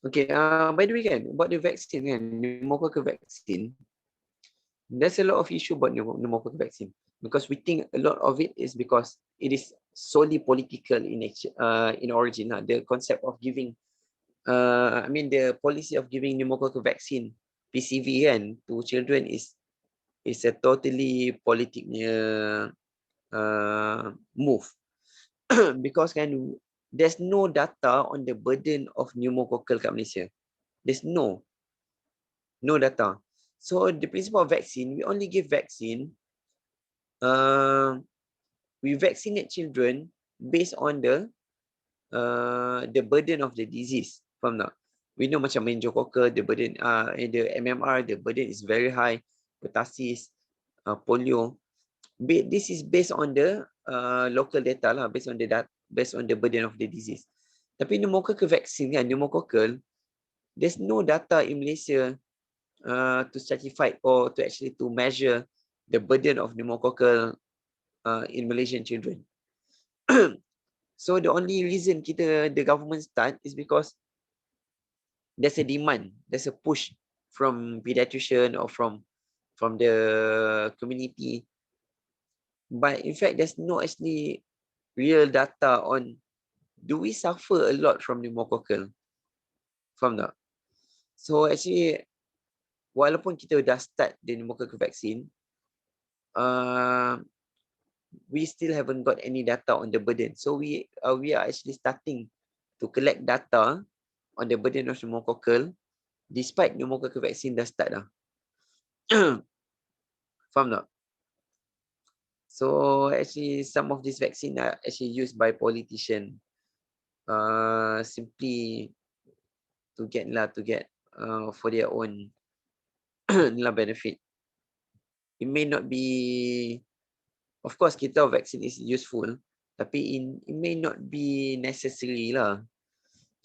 Okay, by the way kan, about the vaccine kan, pneumococcal vaccine, there's a lot of issue about pneumococcal vaccine because we think a lot of it is because it is solely political in origin. The concept of giving, the policy of giving pneumococcal vaccine, PCV kan, to children is a totally politicnya move. Because kan, there's no data on the burden of pneumococcal kat Malaysia. There's no data. So the principle of vaccine, we only give vaccine. We vaccinate children based on the burden of the disease. Faham tak? We know macam meningococcal, the burden, the MMR, the burden is very high. Pertussis, polio. This is based on the local data lah, based on the burden of the disease. Tapi pneumococcal vaccine kan, pneumococcal, there's no data in Malaysia to certify or to actually to measure the burden of pneumococcal in Malaysian children. So the only reason the government start is because there's a demand, there's a push from pediatrician or from the community. But in fact, there's no actually real data on do we suffer a lot from pneumococcal. Faham tak? So actually, walaupun kita dah start the pneumococcal vaccine, we still haven't got any data on the burden. So we are actually starting to collect data on the burden of pneumococcal despite pneumococcal vaccine dah start dah. Faham tak? So actually some of these vaccine are actually used by politicians simply to get for their own benefit. It may not be, of course kita vaccine is useful, tapi it may not be necessary lah.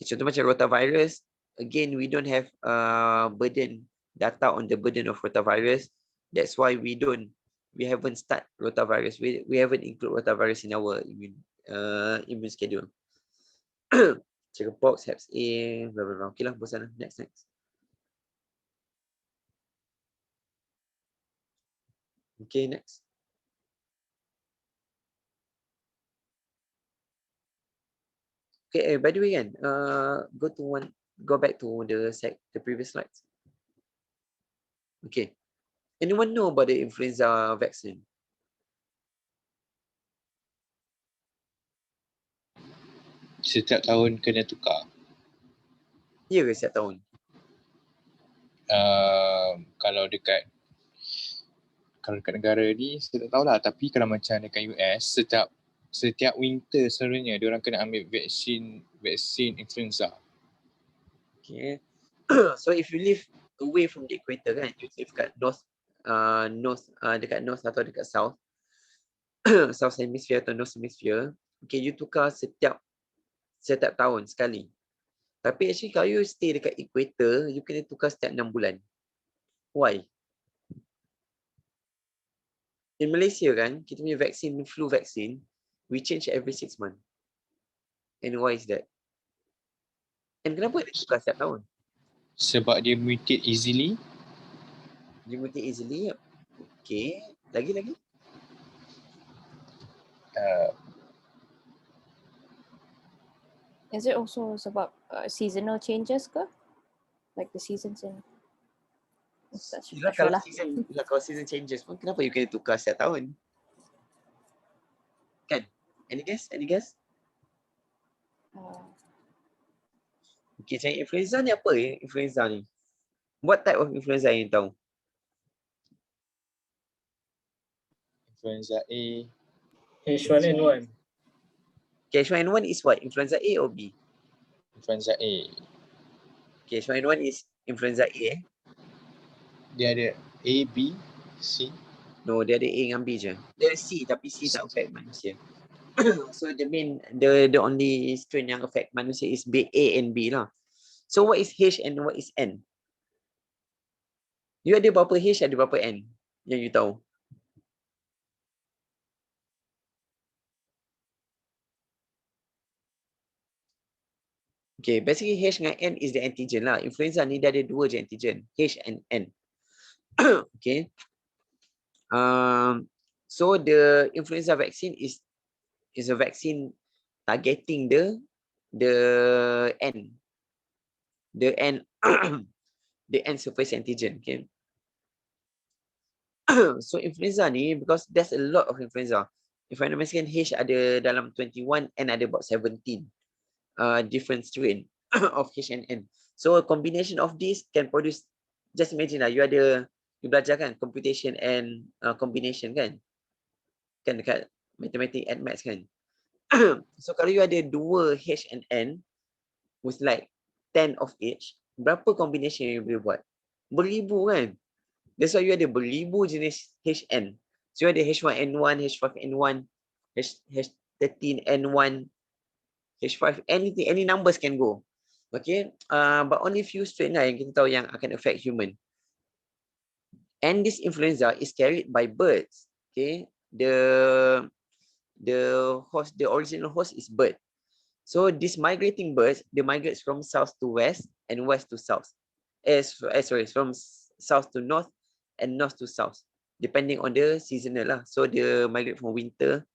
Contoh macam rotavirus, again we don't have data on the burden of rotavirus. That's why we haven't start rotavirus. We haven't include rotavirus in our immune schedule. Chickenpox, Hep A, blah blah blah. Okay lah, bosan lah. Next. Okay, next. Okay, by the way kan, go back to the previous slides. Okay. Anyone know about the influenza vaccine? Setiap tahun kena tukar. Ya ke setiap tahun? Kalau dekat negara ni saya tak tahulah, tapi kalau macam dekat US setiap winter selalunya diorang kena ambil vaksin influenza. Okay. So if you live away from the equator kan, you live kat dekat north atau dekat south, south hemisphere atau north hemisphere, okay, you tukar setiap tahun sekali. Tapi actually kalau you stay dekat equator, you kena tukar setiap 6 bulan. Why? In Malaysia kan, kita punya vaksin, flu vaccine, we change every 6 months. And why is that? And kenapa dia tukar setiap tahun? Sebab dia mutate easily. Dia mutate easily. Okay. Lagi. Is it also sebab seasonal changes ke? Like the seasons in... Yelah, kalau season changes pun, kenapa you kena tukar setiap tahun? Kan? Any guess? Okay, cari influenza ni apa influenza ni? What type of influenza yang tahu? Influenza A. H1N1. Okay, H1N1 is what? Influenza A or B? Influenza A. Okay, H1N1 is influenza A. Dia ada A, B, C. No, dia ada A dengan B je. Dia ada C, tapi C tak affect manusia. So the only strain yang affect manusia is B, A and B lah. So what is H and what is N? You ada berapa H, ada berapa N yang you tahu? Okay, basically H dengan N is the antigen lah. Influenza ni dia ada dua je antigen, H and N. Okay. So the influenza vaccine is a vaccine targeting the N. The N the N surface antigen. Okay. So influenza ni, because there's a lot of influenza. If I remember, H ada dalam 21, N ada about 17 different strain of H and N. So a combination of this can produce, just imagine lah, you belajar kan computation and combination kan dekat mathematics and maths kan. So kalau you ada dua H and N with like 10 of each, berapa combination you boleh buat? Beribu kan? That's why you ada beribu jenis HN. So you ada H1N1, H5N1, H13N1, H5, anything, any numbers can go. Okay, but only few strain lah yang kita tahu yang akan affect human. And this influenza is carried by birds. Okay, the original host is bird. So these migrating birds, they migrate from south to west and west to south. From south to north and north to south, depending on the seasonal lah. So they migrate from winter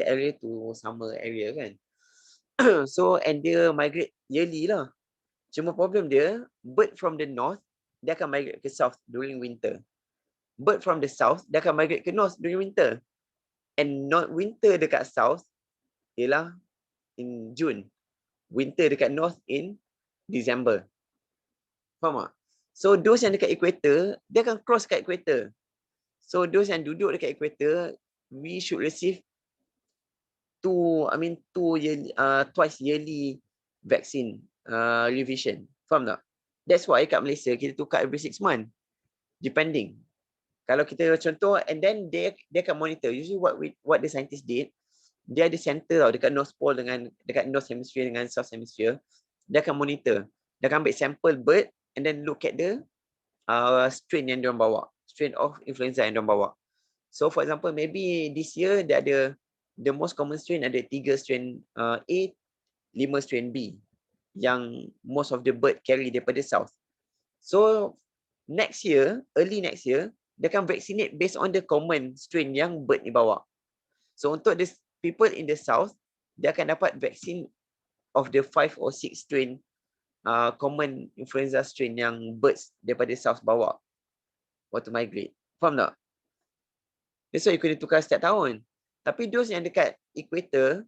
area to summer area kan. So and dia migrate yearly lah. Cuma problem dia, bird from the north dia akan migrate ke south during winter. Bird from the south dia akan migrate ke north during winter. And not winter dekat south ialah in June. Winter dekat north in December. Faham tak? So those yang dekat equator, dia akan cross kat equator. So those yang duduk dekat equator, we should receive twice yearly vaccine revision. Faham tak? That's why kat Malaysia kita tukar every 6 months. Depending. Kalau kita contoh, and then dia akan monitor. Usually what the scientist did, dia ada center tau dekat North Pole dekat North Hemisphere dengan South Hemisphere. Dia akan monitor. Dia akan ambil sampel bird and then look at the strain yang diorang bawa. Strain of influenza yang diorang bawa. So for example, maybe this year dia ada the most common strain ada 3 strain A, 5 strain B yang most of the bird carry daripada south. So early next year, dia akan vaccinate based on the common strain yang bird ni bawa. So untuk the people in the south, dia akan dapat vaksin of the 5 or 6 strain common influenza strain yang birds daripada south bawa waktu migrate. Faham tak? That's why you kena tukar setiap tahun. Tapi those yang dekat equator,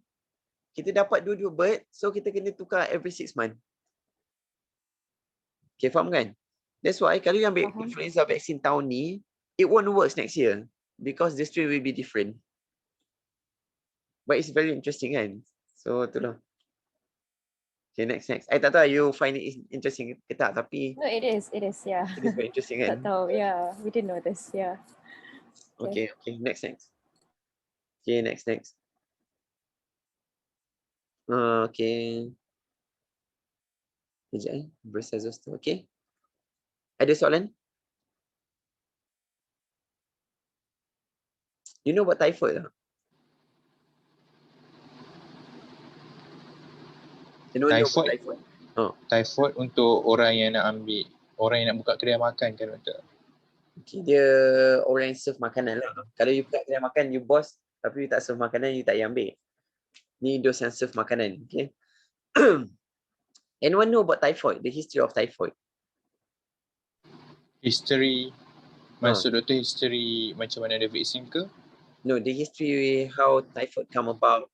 kita dapat dua-dua bird, so kita kena tukar every 6 months. Okay, faham kan? That's why kalau you ambil influenza vaccine tahun ni, it won't work next year because the strain will be different. But it's very interesting kan? So itulah. Okay, next. I tak tahu you find it interesting ke tak, tapi No, it is, yeah. it is very interesting kan? Tak tahu, yeah. We didn't know this, yeah. Okay, next. Okay, next. Okay. Sekejap Bersazosto, okay. Ada soalan? You know about typhoid tak? Typhoid. Typhoid untuk orang yang nak buka kedai makan kan betul. Okay, dia orang yang serve makanan lah. Kalau you buka kedai makan, you boss, tapi you tak serve makanan, you tak payah ambil. Ni dos yang serve makanan. Okay. Anyone know about typhoid? The history of typhoid? History, maksud doktor history macam mana ada vaksin ke? No, the history how typhoid come about.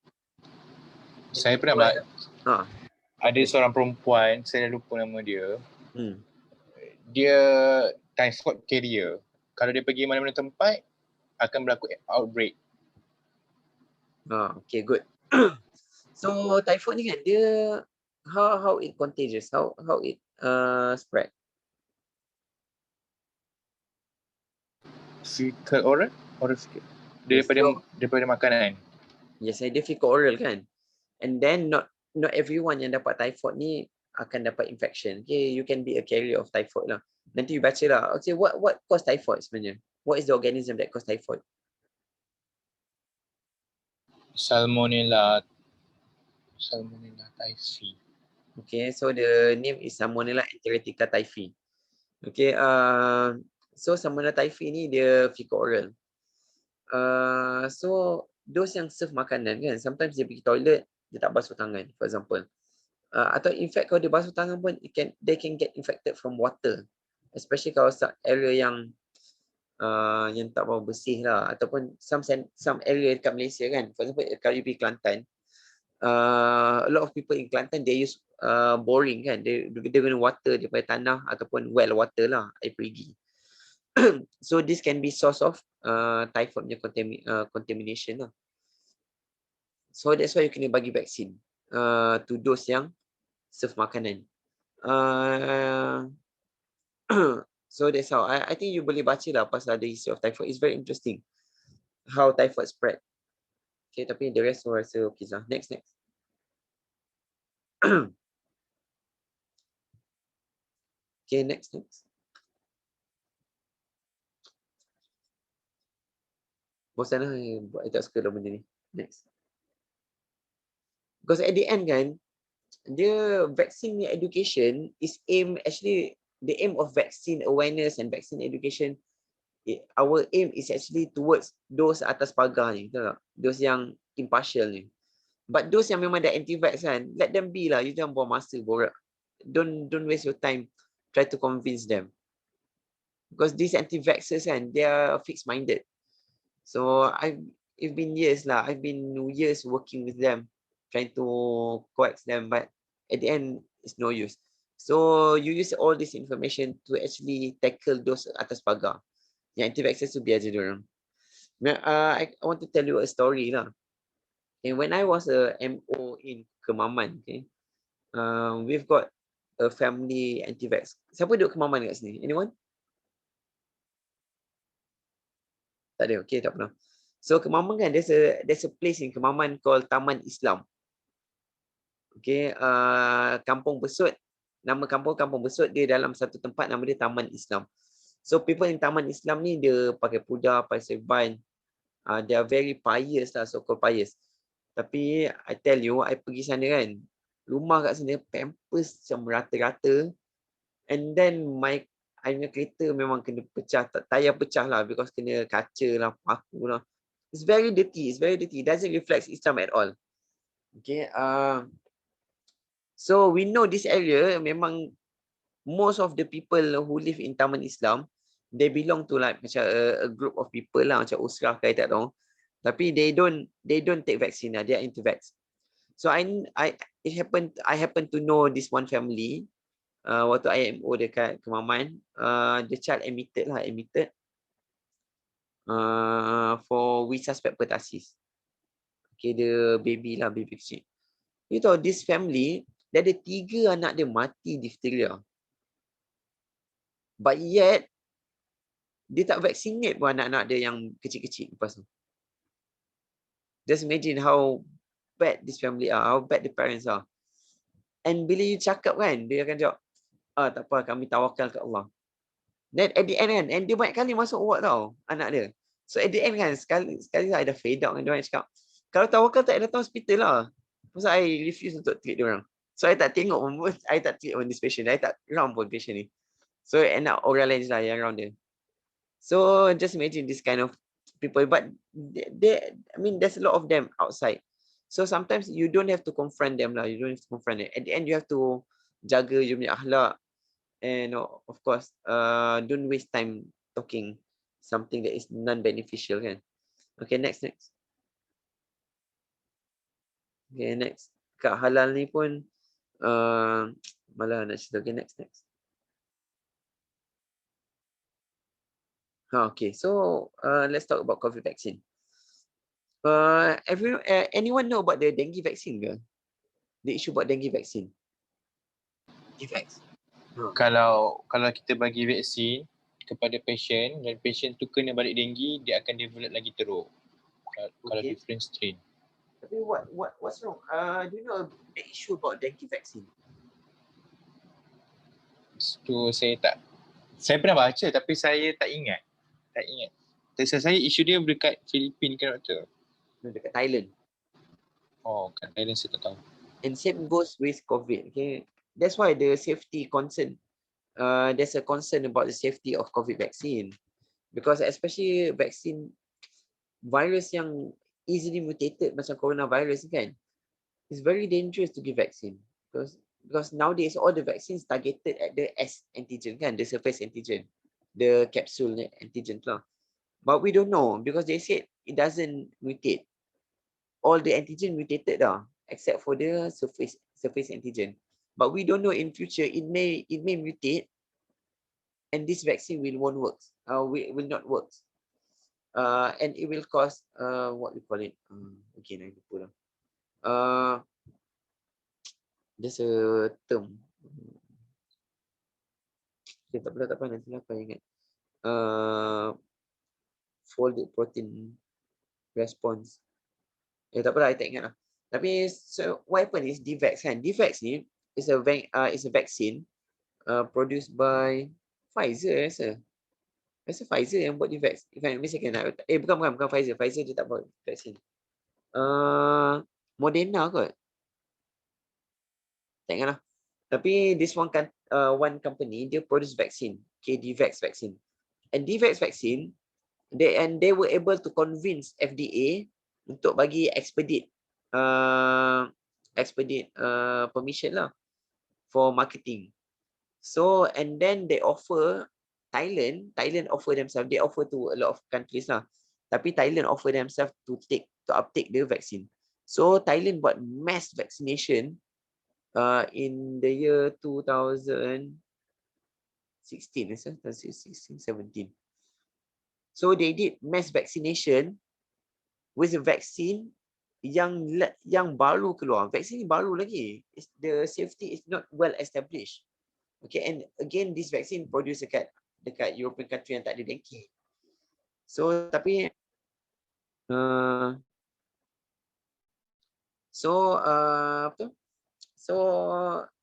Saya pernah ada Okay. seorang perempuan, saya lupa nama dia. Dia typhoid carrier. Kalau dia pergi mana-mana tempat, akan berlaku outbreak. Okay, good. So typhoid ni kan dia how it contagious, how it spread. Fecal oral fecal. Daripada makanan. Yes, dia fecal oral kan. And then not everyone yang dapat typhoid ni akan dapat infection. Okay, you can be a carrier of typhoid lah. Nanti you baca lah. Okay, what cause typhoid sebenarnya? What is the organism that cause typhoid? Salmonella typhi. Okay, so the name is Salmonella enteritica typhi. Okay, so Salmonella typhi ni dia fecal oral. So those yang serve makanan kan, sometimes dia pergi toilet, dia tak basuh tangan, for example. Atau in fact kalau dia basuh tangan pun, they can get infected from water. Especially kalau area yang tak berapa bersih lah. Ataupun some area dekat Malaysia kan. For example, kalau you pergi Kelantan, a lot of people in Kelantan, they use boring kan. Dia guna water daripada tanah ataupun well water lah, air perigi. So this can be source of typhoid contamination lah. So that's why you kena bagi vaksin to those yang serve makanan. So that's how I think you boleh baca lah pasal the history of typhoid. It's very interesting how typhoid spread. Okay, tapi the rest saya rasa okay lah. Next. Okay, next. Bosan lah, I tak suka lah benda ni. Next. Because at the end kan, the vaccine education is the aim of vaccine awareness and vaccine education, our aim is actually towards those atas pagar ni, tahu tak? Those yang impartial ni. But those yang memang dah anti-vax kan, let them be lah, you jangan buang masa borak. Don't waste your time, try to convince them. Because these anti-vaxxers kan, they are fixed-minded. So it's been years working with them, trying to coax them, but at the end, it's no use. So you use all this information to actually tackle those atas pagar. Yang anti-vaxxers tu biar je diorang. I want to tell you a story lah. And when I was a MO in Kemaman, okay, we've got a family anti-vax. Siapa duduk Kemaman kat sini? Anyone? Tak ada, okay, tak pernah. So Kemaman kan, there's a place in Kemaman called Taman Islam. Okay, Kampung Besut. Nama Kampung Besut, dia dalam satu tempat nama dia Taman Islam. So people in Taman Islam ni, dia pakai pudar, pakai serban. They are very pious lah, so-called pious. Tapi I tell you, I pergi sana kan, rumah kat sana pampers macam rata-rata. And then I punya kereta memang kena pecah, tayar pecah lah because kena kaca lah, paku lah. It's very dirty. It doesn't reflect Islam at all. Okay, so we know this area memang most of the people who live in Taman Islam, they belong to like macam a group of people lah, macam usrah ke tak tahu. Tapi they don't take vaccine lah, they are anti-vax. So I happen to know this one family waktu IMO dekat Kemaman, the child admitted for we suspect pertussis. Okay, the baby kecil. You tahu this family, dia ada 3 anak dia mati diphtheria. But yet, dia tak vaccinate pun anak-anak dia yang kecil-kecil lepas tu. Just imagine how bad this family are, how bad the parents are. And bila you cakap kan, dia akan jawab, tak apa, kami tawakal ke Allah. Then at the end kan, and dia banyak kali masuk ward tau, anak dia. So at the end kan, sekali I dah fed up dengan dia, cakap, kalau tawakal tak datang hospital lah. Pasal I refuse untuk treat dia orang. So I tak tengok pun, I tak treat on this patient, I tak round pun patient ni. So end up orang lain je lah yang round dia. So just imagine this kind of people, but I mean, there's a lot of them outside. So sometimes you don't have to confront them lah. You don't have to confront them. At the end, you have to jaga you punya akhlak, and of course, don't waste time talking something that is non-beneficial kan. Okay, next. Okay, next. Kat halal ni pun malah nak cerita. Okay, next. Okay, so let's talk about COVID vaccine. Anyone know about the dengue vaccine ke? The issue about dengue vaccine. Kalau kita bagi vaksin kepada patient dan patient tu kena balik dengue, dia akan develop lagi teruk. Kalau different strain. Tapi what's wrong? Do you know the issue about dengue vaccine? Tu saya pernah baca tapi saya tak ingat. Terasa saya isu dia dekat Filipina ke doktor? Dekat Thailand. Oh, kat Thailand saya tak tahu. And same goes with COVID. Okay, that's why the safety concern. There's a concern about the safety of COVID vaccine, because especially vaccine virus yang easily mutated macam coronavirus kan, it's very dangerous to give vaccine because nowadays all the vaccines targeted at the S antigen kan, the surface antigen, the capsule antigen lah. But we don't know because they said it doesn't mutate. All the antigen mutated dah, except for the surface antigen. But we don't know in future it may mutate, and this vaccine will not work. And it will cause what we call it. Okay, I lupa lah. There's a term. Okay, tak apa nanti apa ingat. Folded protein response. Tak apa, I tak ingat lah. Tapi so what happened is Dvax kan. Dvax ni is a vaccine produced by Pfizer rasa. Rasa Pfizer yang buat Dvax. If I'm mistaken. Bukan Pfizer. Pfizer dia tak buat vaksin. Moderna kot. Tak ingat lah. Tapi this one company dia produce vaccine. Okay, Dvax vaccine. And Dvax vaccine, they were able to convince FDA untuk bagi expedite permission lah for marketing. So and then they offer Thailand offer themselves, they offer to a lot of countries lah. Tapi Thailand offer themselves to uptake the vaccine. So Thailand buat mass vaccination in the year 2016, 17. So they did mass vaccination with a vaccine yang baru keluar. Vaksin ni baru lagi. The safety is not well established. Okay, and again this vaccine produced dekat European country yang tak ada dengue. So tapi So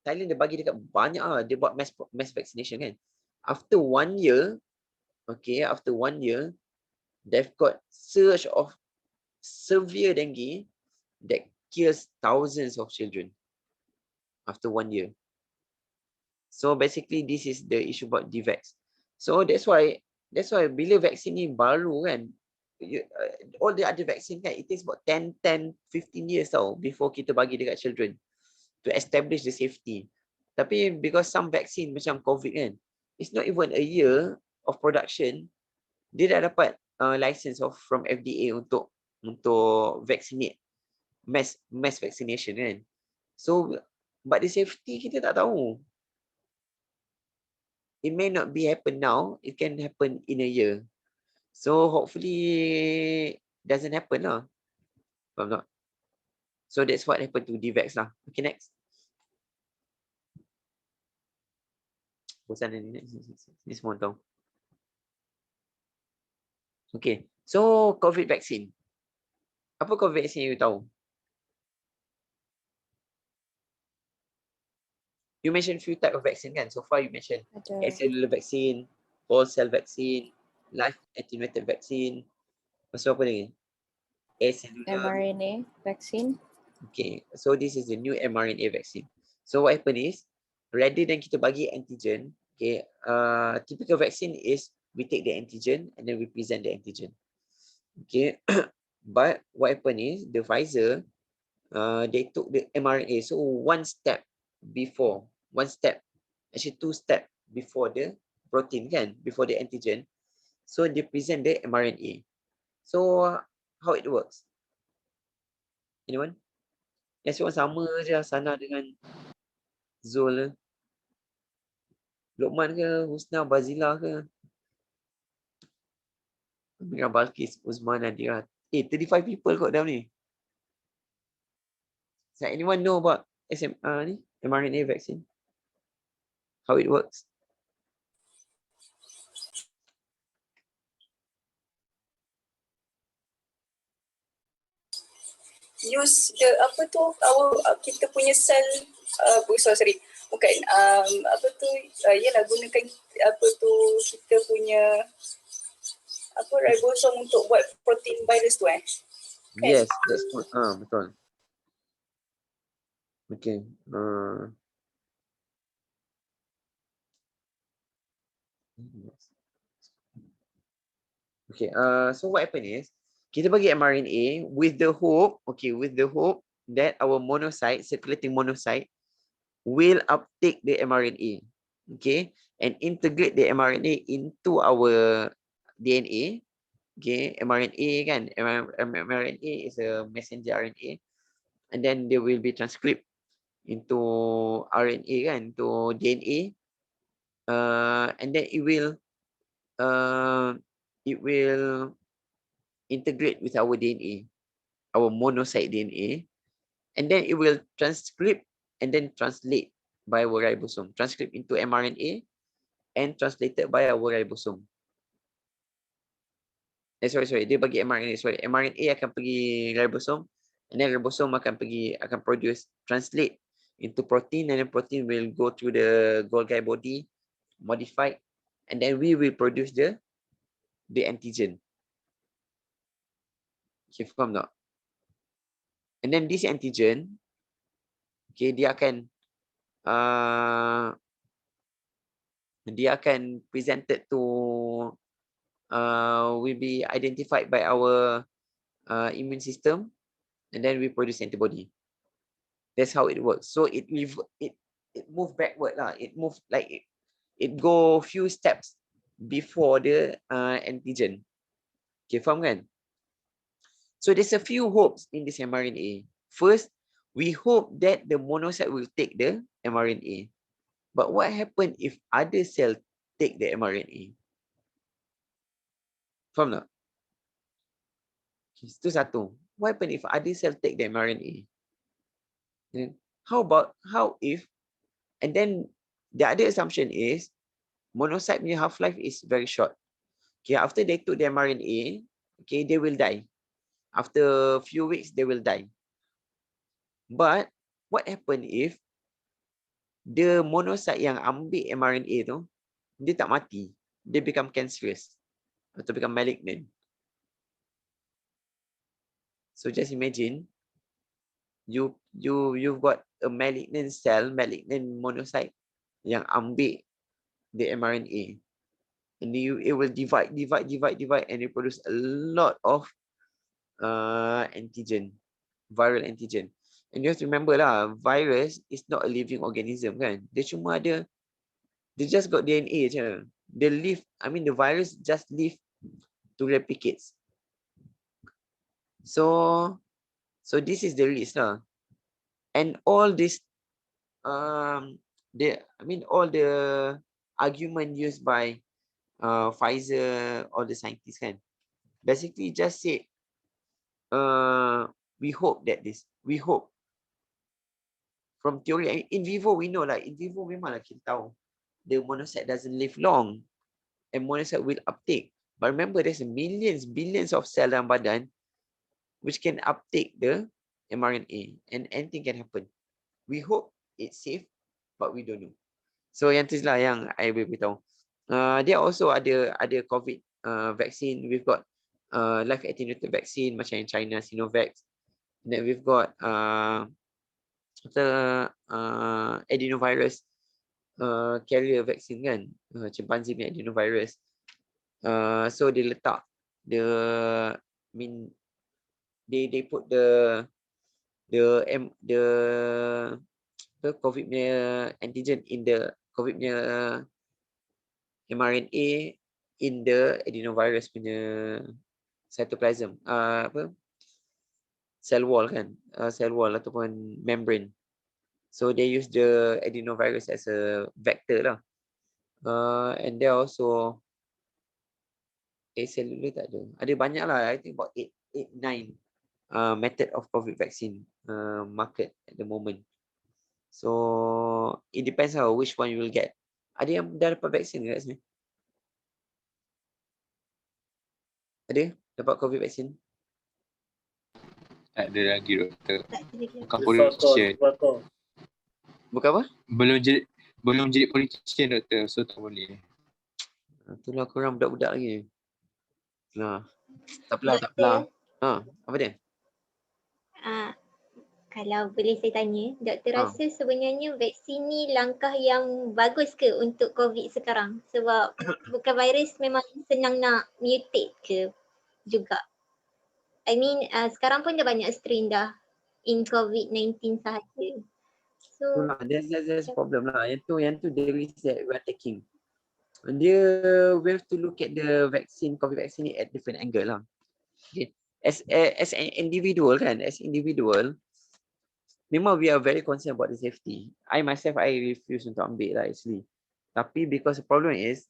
Thailand dia bagi dekat banyak dia buat mass vaccination kan. After 1 year, they've got surge of severe dengue that kills thousands of children after 1 year. So basically this is the issue about Dvax. So that's why bila vaksin ni baru kan, all the other vaccine kan, it takes about 10, 15 years tau before kita bagi dekat children to establish the safety. Tapi because some vaccine macam COVID kan, it's not even a year of production, dia dah dapat license from FDA untuk vaccinate, mass vaccination kan. So but the safety kita tak tahu. It may not be happen now, it can happen in a year. So hopefully doesn't happen lah. Faham tak? So that's what happened to Dvax lah. Okay, next. Bosan ni semua tahu. Okay, so COVID vaccine. Apa COVID vaccine you tahu? You mentioned few type of vaccine kan? So far you mentioned cellular vaccine, whole cell vaccine, live attenuated vaccine. Masuk apa lagi? mRNA vaccine. Okay, so this is the new mRNA vaccine. So what happened is, rather than kita bagi antigen, okay, typical vaccine is we take the antigen and then we present the antigen. Okay, but what happened is the Pfizer, they took the mRNA. So actually 2 steps before the protein kan, before the antigen. So they present the mRNA. So how it works? Anyone? Yang semua sama je Sana dengan Zul, Lokman ke, Husna, Bazila ke, Mira, Balkis, Uzman, Nadira. 35 people kot dalam ni. Does anyone know about mRNA vaccine? How it works? Use the apa tu kita punya sel sorry bukan apa tu ialah gunakan apa tu kita punya apa ribosom untuk buat protein virus tu kan? Yes, that's good. Betul. Okay. Okay. So what happened is kita bagi mRNA with the hope that our monocyte, circulating monocyte, will uptake the mRNA. Okay, and integrate the mRNA into our DNA. Okay, mRNA kan, mRNA is a messenger RNA, and then they will be transcribed into RNA kan, to DNA, and then it will integrate with our DNA, our monocyte DNA, and then it will transcript and then translate by our ribosome, transcript into mRNA and translated by our ribosome. Sorry, dia bagi mRNA, mRNA akan pergi ribosome, and then ribosome akan produce, translate into protein, and then protein will go through the Golgi body, modified, and then we will produce the antigen. Okay, faham tak? And then this antigen, okay, dia akan presented to will be identified by our immune system, and then we produce antibody. That's how it works. So it move backward lah. It move like it go few steps before the antigen. Okay, faham kan? So there's a few hopes in this mRNA. First, we hope that the monocyte will take the mRNA. But what happens if other cell take the mRNA? Faham tak? Itu satu. What happens if other cell take the mRNA? How if, and then the other assumption is monocyte punya half-life is very short. Okay, after they took the mRNA, okay, they will die. After a few weeks, they will die. But what happen if the monocyte yang ambil mRNA tu, dia tak mati, dia become cancerous atau become malignant. So just imagine you've got a malignant cell, malignant monocyte yang ambil the mRNA, and it will divide, and it produce a lot of antigen, viral antigen. And you have to remember lah, virus is not a living organism kan. Dia just got DNA je. The virus just live to replicate. So this is the risk lah. And all this, all the argument used by Pfizer, all the scientists kan, basically just say, we hope from theory, in vivo we know like in vivo memanglah kita tahu the monocyte doesn't live long and monocyte will uptake. But remember, there's billions of cells dalam badan which can uptake the mRNA, and anything can happen. We hope it's safe, but we don't know. So yang tu lah yang I will beritahu. Dia also ada COVID vaccine. We've got live attenuated vaccine macam yang China Sinovac. Then we've got adenovirus carrier vaccine kan, chimpanzee punya adenovirus. So they letak they put the COVID punya antigen in the COVID punya mRNA in the adenovirus punya cytoplasm, cell wall kan, cell wall ataupun membrane. So they use the adenovirus as a vector lah. And there also cellular tak ada. Ada banyak lah. I think about 9 method of COVID vaccine market at the moment. So it depends how which one you will get. Ada yang dah dapat vaksin ke kat sini? Ada dapat COVID vaccine? Tak ada lagi doktor. Tak ada lagi. Bukan politician. Bukan apa? Belum jadi politician doktor. So tak boleh. Itulah korang budak-budak lagi. Nah. Tak apalah. Apa dia? Kalau boleh saya tanya, doktor rasa sebenarnya vaksin ni langkah yang bagus ke untuk COVID sekarang? Sebab bukan virus memang senang nak mutate ke juga? I mean sekarang pun dah banyak strain dah in COVID-19 sahaja. So there's problem lah. Yang tu the risk that we are taking. We have to look at the vaccine, COVID vaccine at different angle lah. Okay. As an individual kan, memang we are very concerned about the safety. I myself, I refuse untuk ambil lah actually. Tapi because the problem is,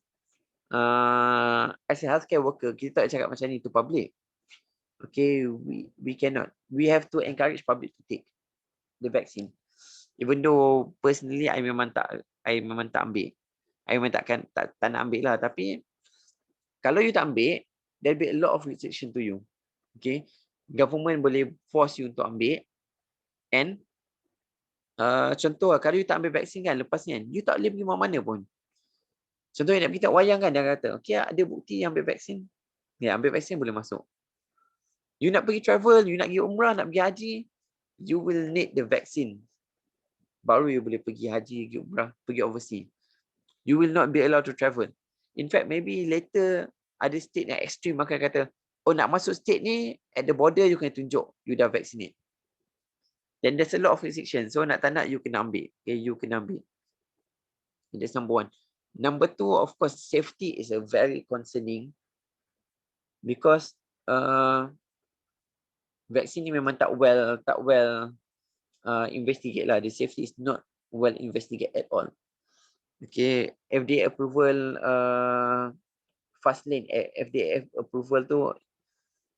as a healthcare worker, kita tak cakap macam ni to public. Okay, we cannot. We have to encourage public to take the vaccine. Even though personally, I memang tak ambil. I memang tak nak ambil lah. Tapi kalau you tak ambil, there'll be a lot of restriction to you. Okay, government boleh force you untuk ambil. And contoh lah, kalau you tak ambil vaksin kan, lepas ni kan, you tak boleh pergi mana-mana pun. Contoh yang nak pergi tak wayang kan, dia kata, okay ada bukti yang ambil vaksin. Ya, ambil vaksin boleh masuk. You nak pergi travel, you nak pergi umrah, nak pergi haji, you will need the vaccine. Baru you boleh pergi haji, pergi umrah, pergi overseas. You will not be allowed to travel. In fact, maybe later ada state yang extreme akan kata, oh nak masuk state ni, at the border you kena tunjuk, you dah vaccinate. Then there's a lot of restrictions. So nak tak nak, you kena ambil. Okay, you kena ambil. That's number one. Number two, of course, safety is a very concerning because vaksin ni memang tak well investigate lah. The safety is not well investigated at all. Okay, FDA approval, fast lane FDA approval tu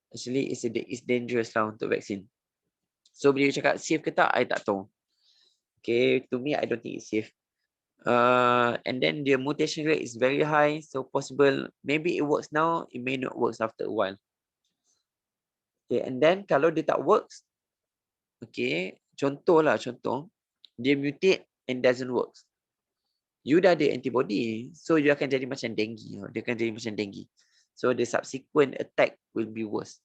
actually is dangerous lah untuk vaksin. So bila you cakap safe ke tak, I tak tahu. Okay, to me I don't think it's safe. And then the mutation rate is very high, so possible maybe it works now, it may not work after a while. Okay, and then kalau dia tak works, okay, contoh, dia mutate and doesn't work. You dah ada antibody, so you akan jadi macam dengue. Dia akan jadi macam dengue. So the subsequent attack will be worse.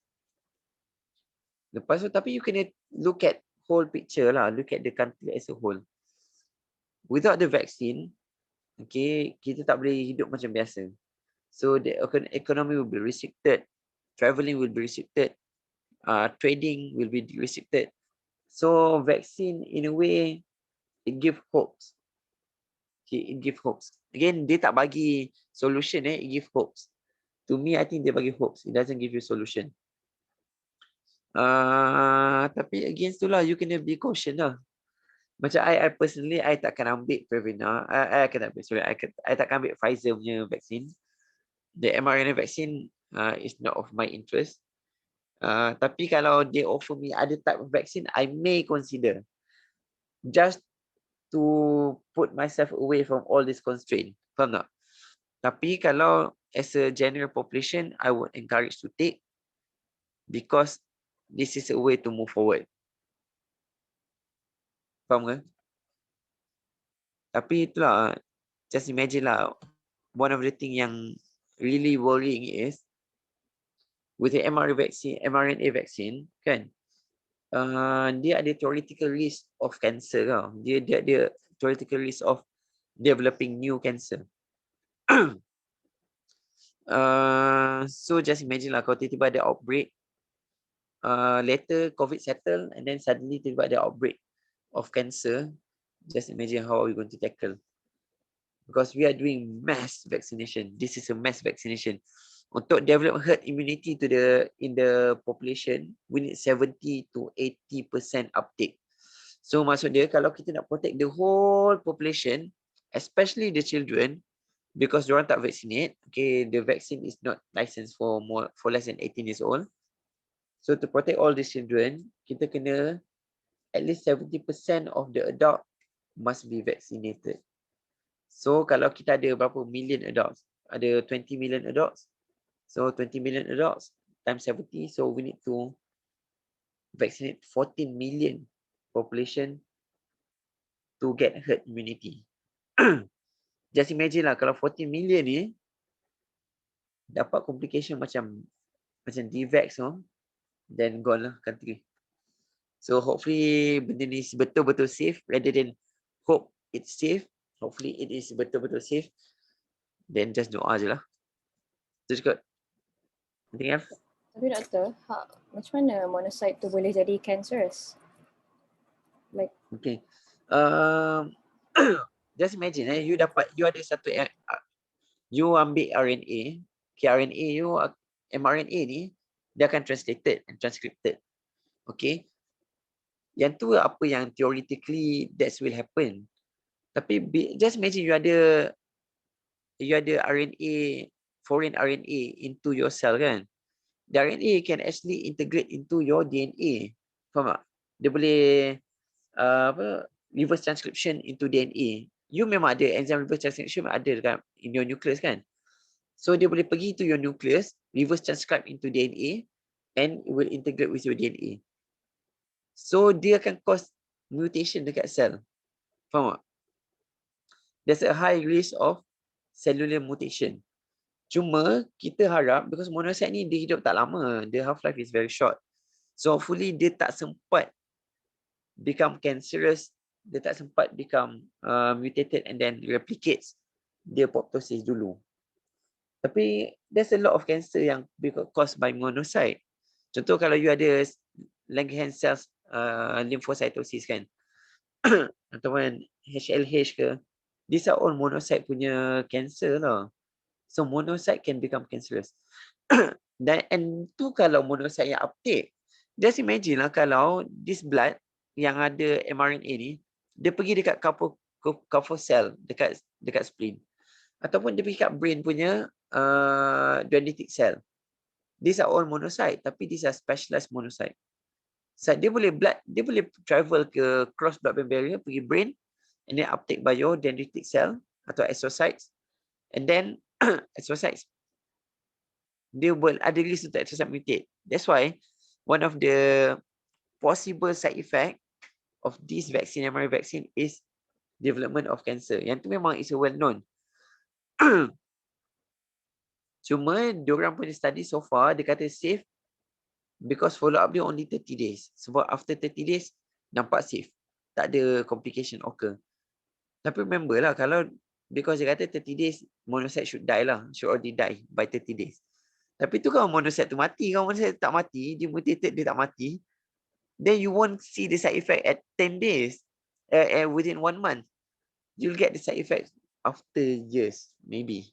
Lepas tu, tapi you kena look at whole picture lah. Look at the country as a whole. Without the vaccine, okay, kita tak boleh hidup macam biasa. So the economy will be restricted. Traveling will be restricted. Trading will be restricted. So vaccine, in a way, it gives hopes. Okay, it gives hopes. Again, dia tak bagi solution, it gives hopes. To me, I think dia bagi hopes. It doesn't give you solution. Tapi against tu lah, you kena be caution lah. Macam I personally, I takkan ambil Prevena. I takkan ambil Pfizer punya vaksin. The mRNA vaccine is not of my interest. Tapi kalau they offer me other type of vaccine, I may consider. Just to put myself away from all this constraint. Faham tak? Tapi kalau as a general population, I would encourage to take because this is a way to move forward. Faham ke? Tapi itulah, just imagine lah, one of the thing yang really worrying is with the mRNA vaccine, kan, dia ada theoretical risk of cancer tau. Dia ada theoretical risk of developing new cancer. So just imagine lah kalau tiba-tiba ada outbreak, later COVID settle and then suddenly tiba-tiba ada outbreak of cancer. Just imagine how are we going to tackle. Because we are doing mass vaccination. This is a mass vaccination. Untuk develop herd immunity in the population, we need 70 to 80% uptake. So maksud dia kalau kita nak protect the whole population, especially the children, because diorang tak vaccinate, okay, the vaccine is not licensed for less than 18 years old. So to protect all the children, kita kena at least 70% of the adult must be vaccinated. So kalau kita ada berapa million adults, ada 20 million adults. So 20 million adults times 70, so we need to vaccinate 14 million population to get herd immunity. Just imagine lah kalau 14 million ni dapat complication macam D-Vax, then gone lah country. So hopefully benda ni betul-betul safe rather than hope it's safe. Hopefully it is betul-betul safe. Then just doa je lah. Itu cukup. Anything else? Tapi doktor, macam mana monocyte tu boleh jadi cancerous? Like, okay. Just imagine you ada satu, you ambil RNA, okay, RNA you, mRNA ni dia akan translated and transcripted. Okay. Yang tu apa yang theoretically that will happen. Tapi just imagine you ada RNA, foreign RNA into your cell kan. The RNA can actually integrate into your DNA. Faham tak? Dia boleh reverse transcription into DNA. You memang ada enzyme reverse transcription ada dekat in your nucleus kan. So dia boleh pergi to your nucleus, reverse transcribe into DNA and it will integrate with your DNA. So dia akan cause mutation dekat cell. Faham tak? There's a high risk of cellular mutation. Cuma kita harap because monocyte ni dia hidup tak lama, the half life is very short. So hopefully dia tak sempat become cancerous, dia tak sempat become mutated and then replicates dia apoptosis dulu. Tapi there's a lot of cancer yang caused by monocyte. Contoh kalau you ada Langerhans cells lymphocytosis kan, ataupun HLH ke, these are all monocyte punya cancer lah. So monocyte can become cancerous. And tu kalau monocyte yang uptake, just imagine lah kalau this blood yang ada mRNA ni, dia pergi dekat Kupffer cell, dekat spleen. Ataupun dia pergi kat brain punya dendritic cell. These are all monocyte, tapi these are specialized monocyte. So dia boleh travel ke cross blood barrier, pergi brain, and then uptake by your dendritic cell atau astrocytes. And then astrocytes, dia ada risk untuk astrocyte mutate. That's why one of the possible side effect of this vaccine, Mrna vaccine, is development of cancer. Yang tu memang is well known. Cuma diorang punya study so far dia kata safe because follow up dia only 30 days. Sebab after 30 days nampak safe. Tak ada complication occur. Tapi remember lah kalau because dia kata 30 days monocyte should die lah. Should already die by 30 days. Tapi tu kalau monocyte tu mati, kalau monocyte tak mati, dia mutated dia tak mati, then you won't see the side effect at 10 days. Within 1 month. You'll get the side effects after years, maybe.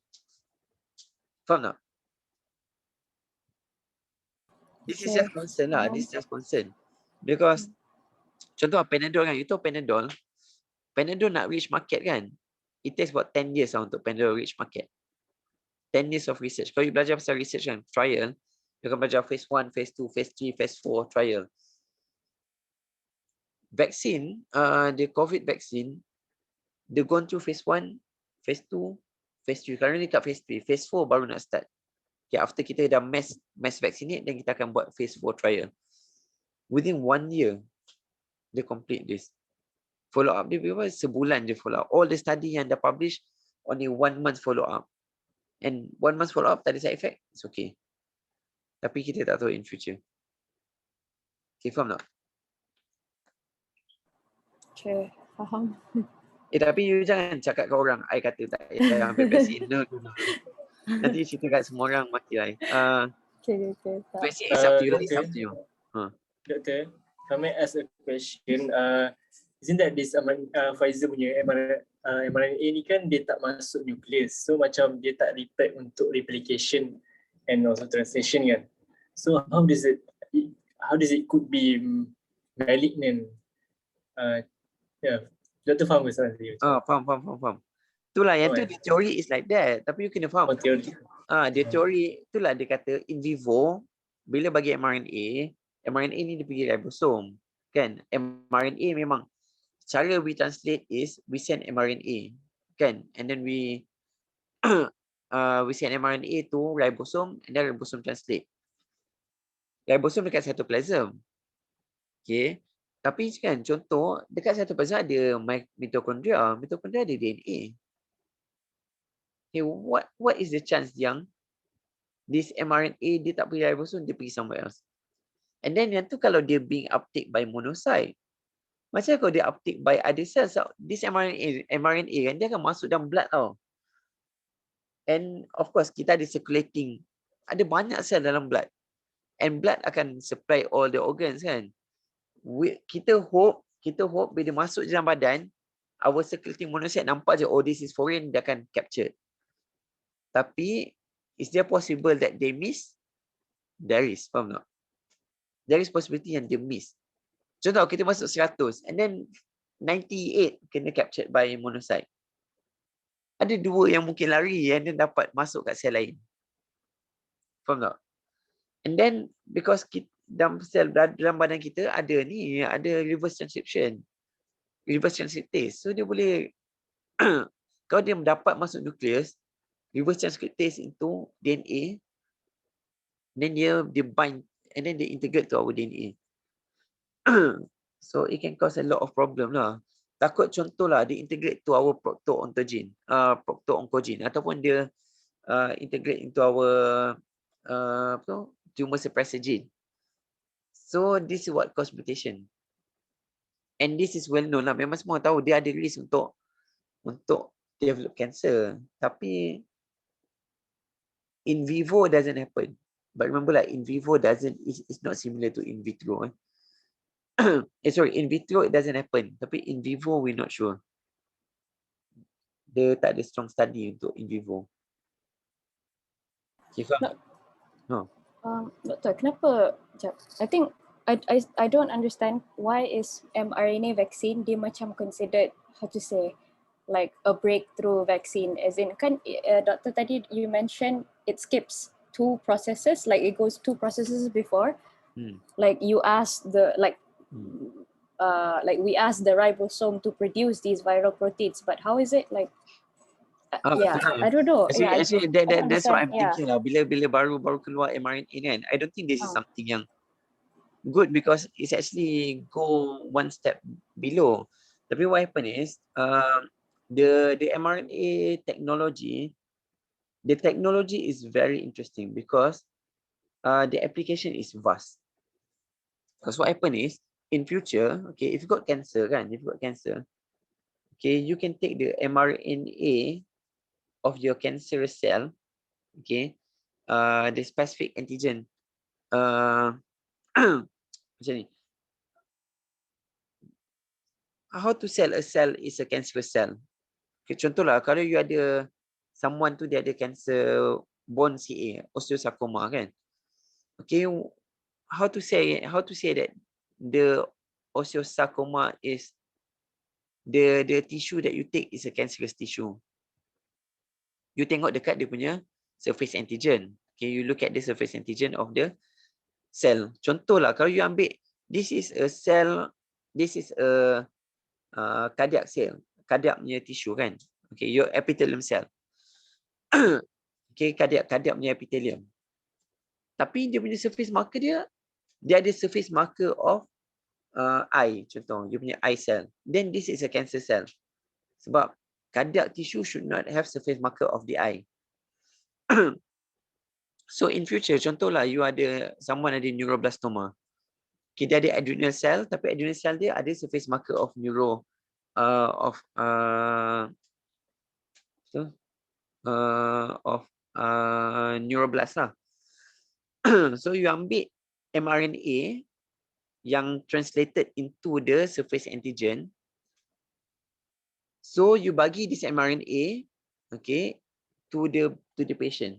Faham tak? This is just concern lah. This is just concern. Because contoh Panadol kan, you tahu Panadol nak reach market kan, it takes about 10 years lah untuk Panadol reach market. 10 years of research. Kalau you belajar pasal research kan, trial, you akan belajar phase 1, phase 2, phase 3, phase 4, trial. Vaccine, the COVID vaccine, they gone through phase 1, phase 2, phase 3. Currently kat phase 3, phase 4 baru nak start. Okay, after kita dah mass vaccinate, then kita akan buat phase 4 trial. Within 1 year, they complete this. Follow up dia berapa? Sebulan je follow up. All the study yang dah publish, only 1 month follow up. And 1 month follow up, tak ada side effect, it's okay. Tapi kita tak tahu in future. Okay, faham tak? Okay, faham. Tapi you jangan cakap ke orang, I kata tak payah ambil vaksin. No. Nanti cerita kat semua orang mati lah. Okay. Vaccine is up to you. It's Doctor, up to you. Doctor, if I may ask a question, isn't that this Pfizer punya mRNA ni kan dia tak masuk nucleus, so macam dia tak repair untuk replication and also translation kan. So how does it could be malignant? Yeah, Doctor faham ke soalan saya? Faham. Itulah yang tu, the theory is like that. Tapi you kena faham. Teori. Dia teori, itulah dia kata in vivo, bila bagi mRNA ni dia pergi ribosome. Kan? mRNA memang, cara we translate is, we send mRNA. Kan? And then we send mRNA to ribosome, and then ribosome translate. Ribosome dekat cytoplasm. Okay. Tapi kan, contoh, dekat cytoplasm ada mitokondria. Mitokondria ada DNA. Okay, what is the chance yang this mRNA dia tak pergi ribosome, dia pergi somewhere else? And then yang tu kalau dia being uptake by monocyte, macam kalau dia uptake by other cells, this mRNA kan, dia akan masuk dalam blood tau. And of course, kita ada circulating, ada banyak sel dalam blood. And blood akan supply all the organs kan. Kita hope bila dia masuk dalam badan, our circulating monocyte nampak je, oh this is foreign, dia akan capture. Tapi, is there possible that they miss? There is, faham tak? There is possibility yang dia miss. Contoh, kita masuk 100, and then 98 kena captured by monocyte. Ada 2 yang mungkin lari, and then dapat masuk kat sel lain. Faham tak? And then, because dalam badan kita ada reverse transcription. Reverse transcriptase. So, dia boleh, kalau dia dapat masuk nukleus, reverse transcriptase into DNA, then dia bind, and then they integrate to our DNA. So it can cause a lot of problem lah. Takut contohlah dia integrate to our procto-oncogene, ataupun dia integrate into our tumor suppressor gene. So this is what cause mutation. And this is well known lah. Memang semua tahu dia ada risk untuk develop cancer. Tapi in vivo doesn't happen. But remember like in vivo it's not similar to in vitro. In vitro it doesn't happen. Tapi in vivo we're not sure. Dia tak ada strong study untuk in vivo. Okay, faham? No. Doktor, kenapa? I think I don't understand why is mRNA vaccine dia macam considered, how to say, like a breakthrough vaccine, as in kan doktor tadi you mentioned it skips 2 processes, like it goes 2 processes before. Like you ask like we ask the ribosome to produce these viral proteins, but how is it like I don't know. Actually, that's what I'm thinking lah. Bila baru keluar mRNA kan, I don't think this is something yang good, because it's actually go one step below. Tapi what happen is the mRNA technology, the technology is very interesting because the application is vast. Because what happen is in future, okay, if you got cancer, okay, you can take the mRNA of your cancerous cell, okay, the specific antigen, macam ni. How to sell a cell is a cancerous cell. Okay, contohlah, kalau you ada someone tu dia ada cancer bone CA, osteosarcoma kan. Okay, how to say that the osteosarcoma is the tissue that you take is a cancerous tissue. You tengok dekat dia punya surface antigen. Okay, you look at the surface antigen of the cell. Contohlah, kalau you ambil, this is a cell, this is a cardiac cell, cardiac punya tissue kan. Okay, your epithelium cell. Okay, cardiac punya epithelium. Tapi dia punya surface marker dia ada surface marker of eye, contoh, dia punya eye cell. Then this is a cancer cell. Sebab cardiac tissue should not have surface marker of the eye. So in future, contohlah you ada someone ada neuroblastoma. Okay, dia ada adrenal cell, tapi adrenal cell dia ada surface marker of neuroblast lah. So you ambil mRNA yang translated into the surface antigen. So you bagi this mRNA, okay, to the patient.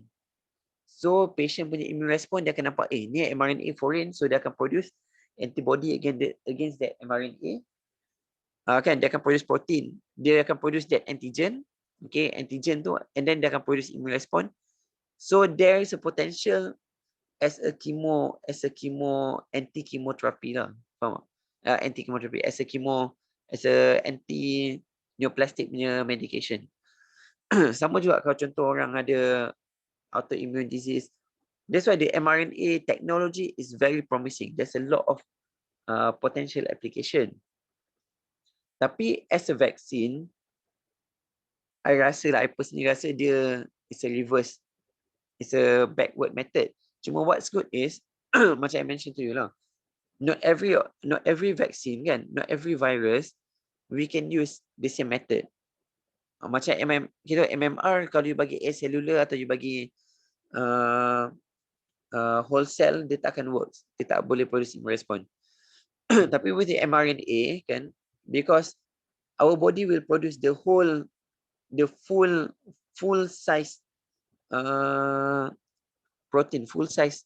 So patient punya immune response dia akan nampak, ni mRNA foreign, so dia akan produce antibody against that mRNA. Kan dia akan produce protein, dia akan produce that antigen, okay, antigen tu, and then dia akan produce immune response. So there is a potential as a anti-chemotherapy lah, faham tak? Anti-chemotherapy as a anti-neoplastic punya medication. Sama juga kalau contoh orang ada autoimmune disease. That's why the mRNA technology is very promising. There's a lot of potential application. Tapi as a vaccine, I personally rasa dia is a reverse, it's a backward method. Cuma what's good is, macam I mentioned to you lah, not every vaccine kan, not every virus, we can use the same method. Macam MMR, kalau you bagi cellular atau you bagi whole cell, dia tak akan work. Dia tak boleh produce immune response. Tapi with the mRNA kan, because our body will produce the full size protein, full size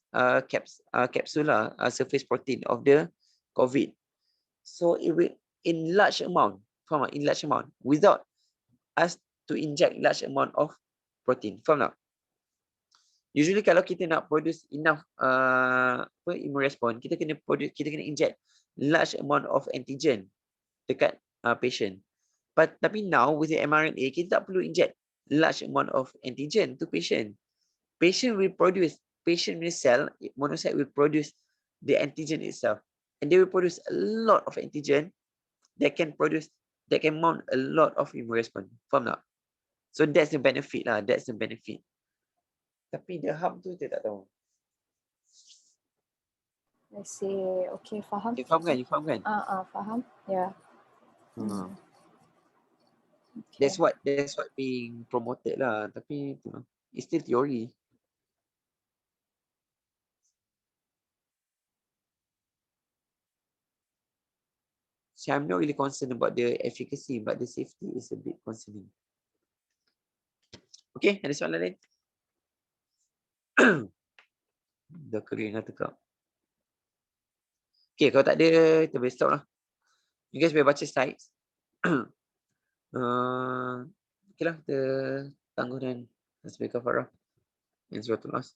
capsule surface protein of the COVID. So it will in large amount, faham tak? In large amount, without us to inject large amount of protein, faham tak? Usually kalau kita nak produce enough immune response, kita kena inject large amount of antigen dekat patient. Tapi now with the mRNA, kita tak perlu inject large amount of antigen to patient. Patient cell, monocyte will produce the antigen itself, and they will produce a lot of antigen that can mount a lot of immune response. Faham tak? So that's the benefit lah. That's the benefit. Tapi the harm tu dia tak tahu. I see. Okay, faham. You faham kan? Faham. Yeah. Okay. Okay. That's what being promoted lah. Tapi tu, it's still theory. So I'm not really concerned about the efficacy, but the safety is a bit concerning. Okay, ada soalan lain? Dah kering lah tekak. Okay, kalau tak ada, kita boleh stop lah. You guys boleh baca slides. Okay lah, kita tangguh dan tasbih kafarah. Yang suratul As.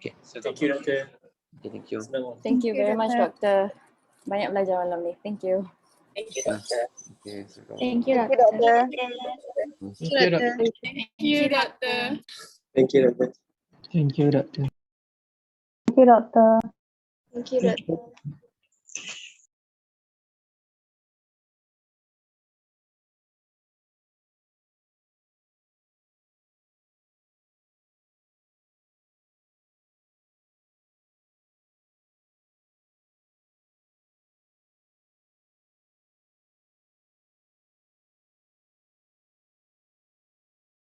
Okay, so Thank you, Doctor. okay, thank you. Thank you very much, Doctor. Banyak belajar malam ni. Thank you. Thank you, Doctor. Okay, so Thank you, Doctor. Thank you, Doctor. Thank you, Doctor. Thank you, Doctor. Thank you, Doctor. Thank you, Doctor. Thank you, Doctor.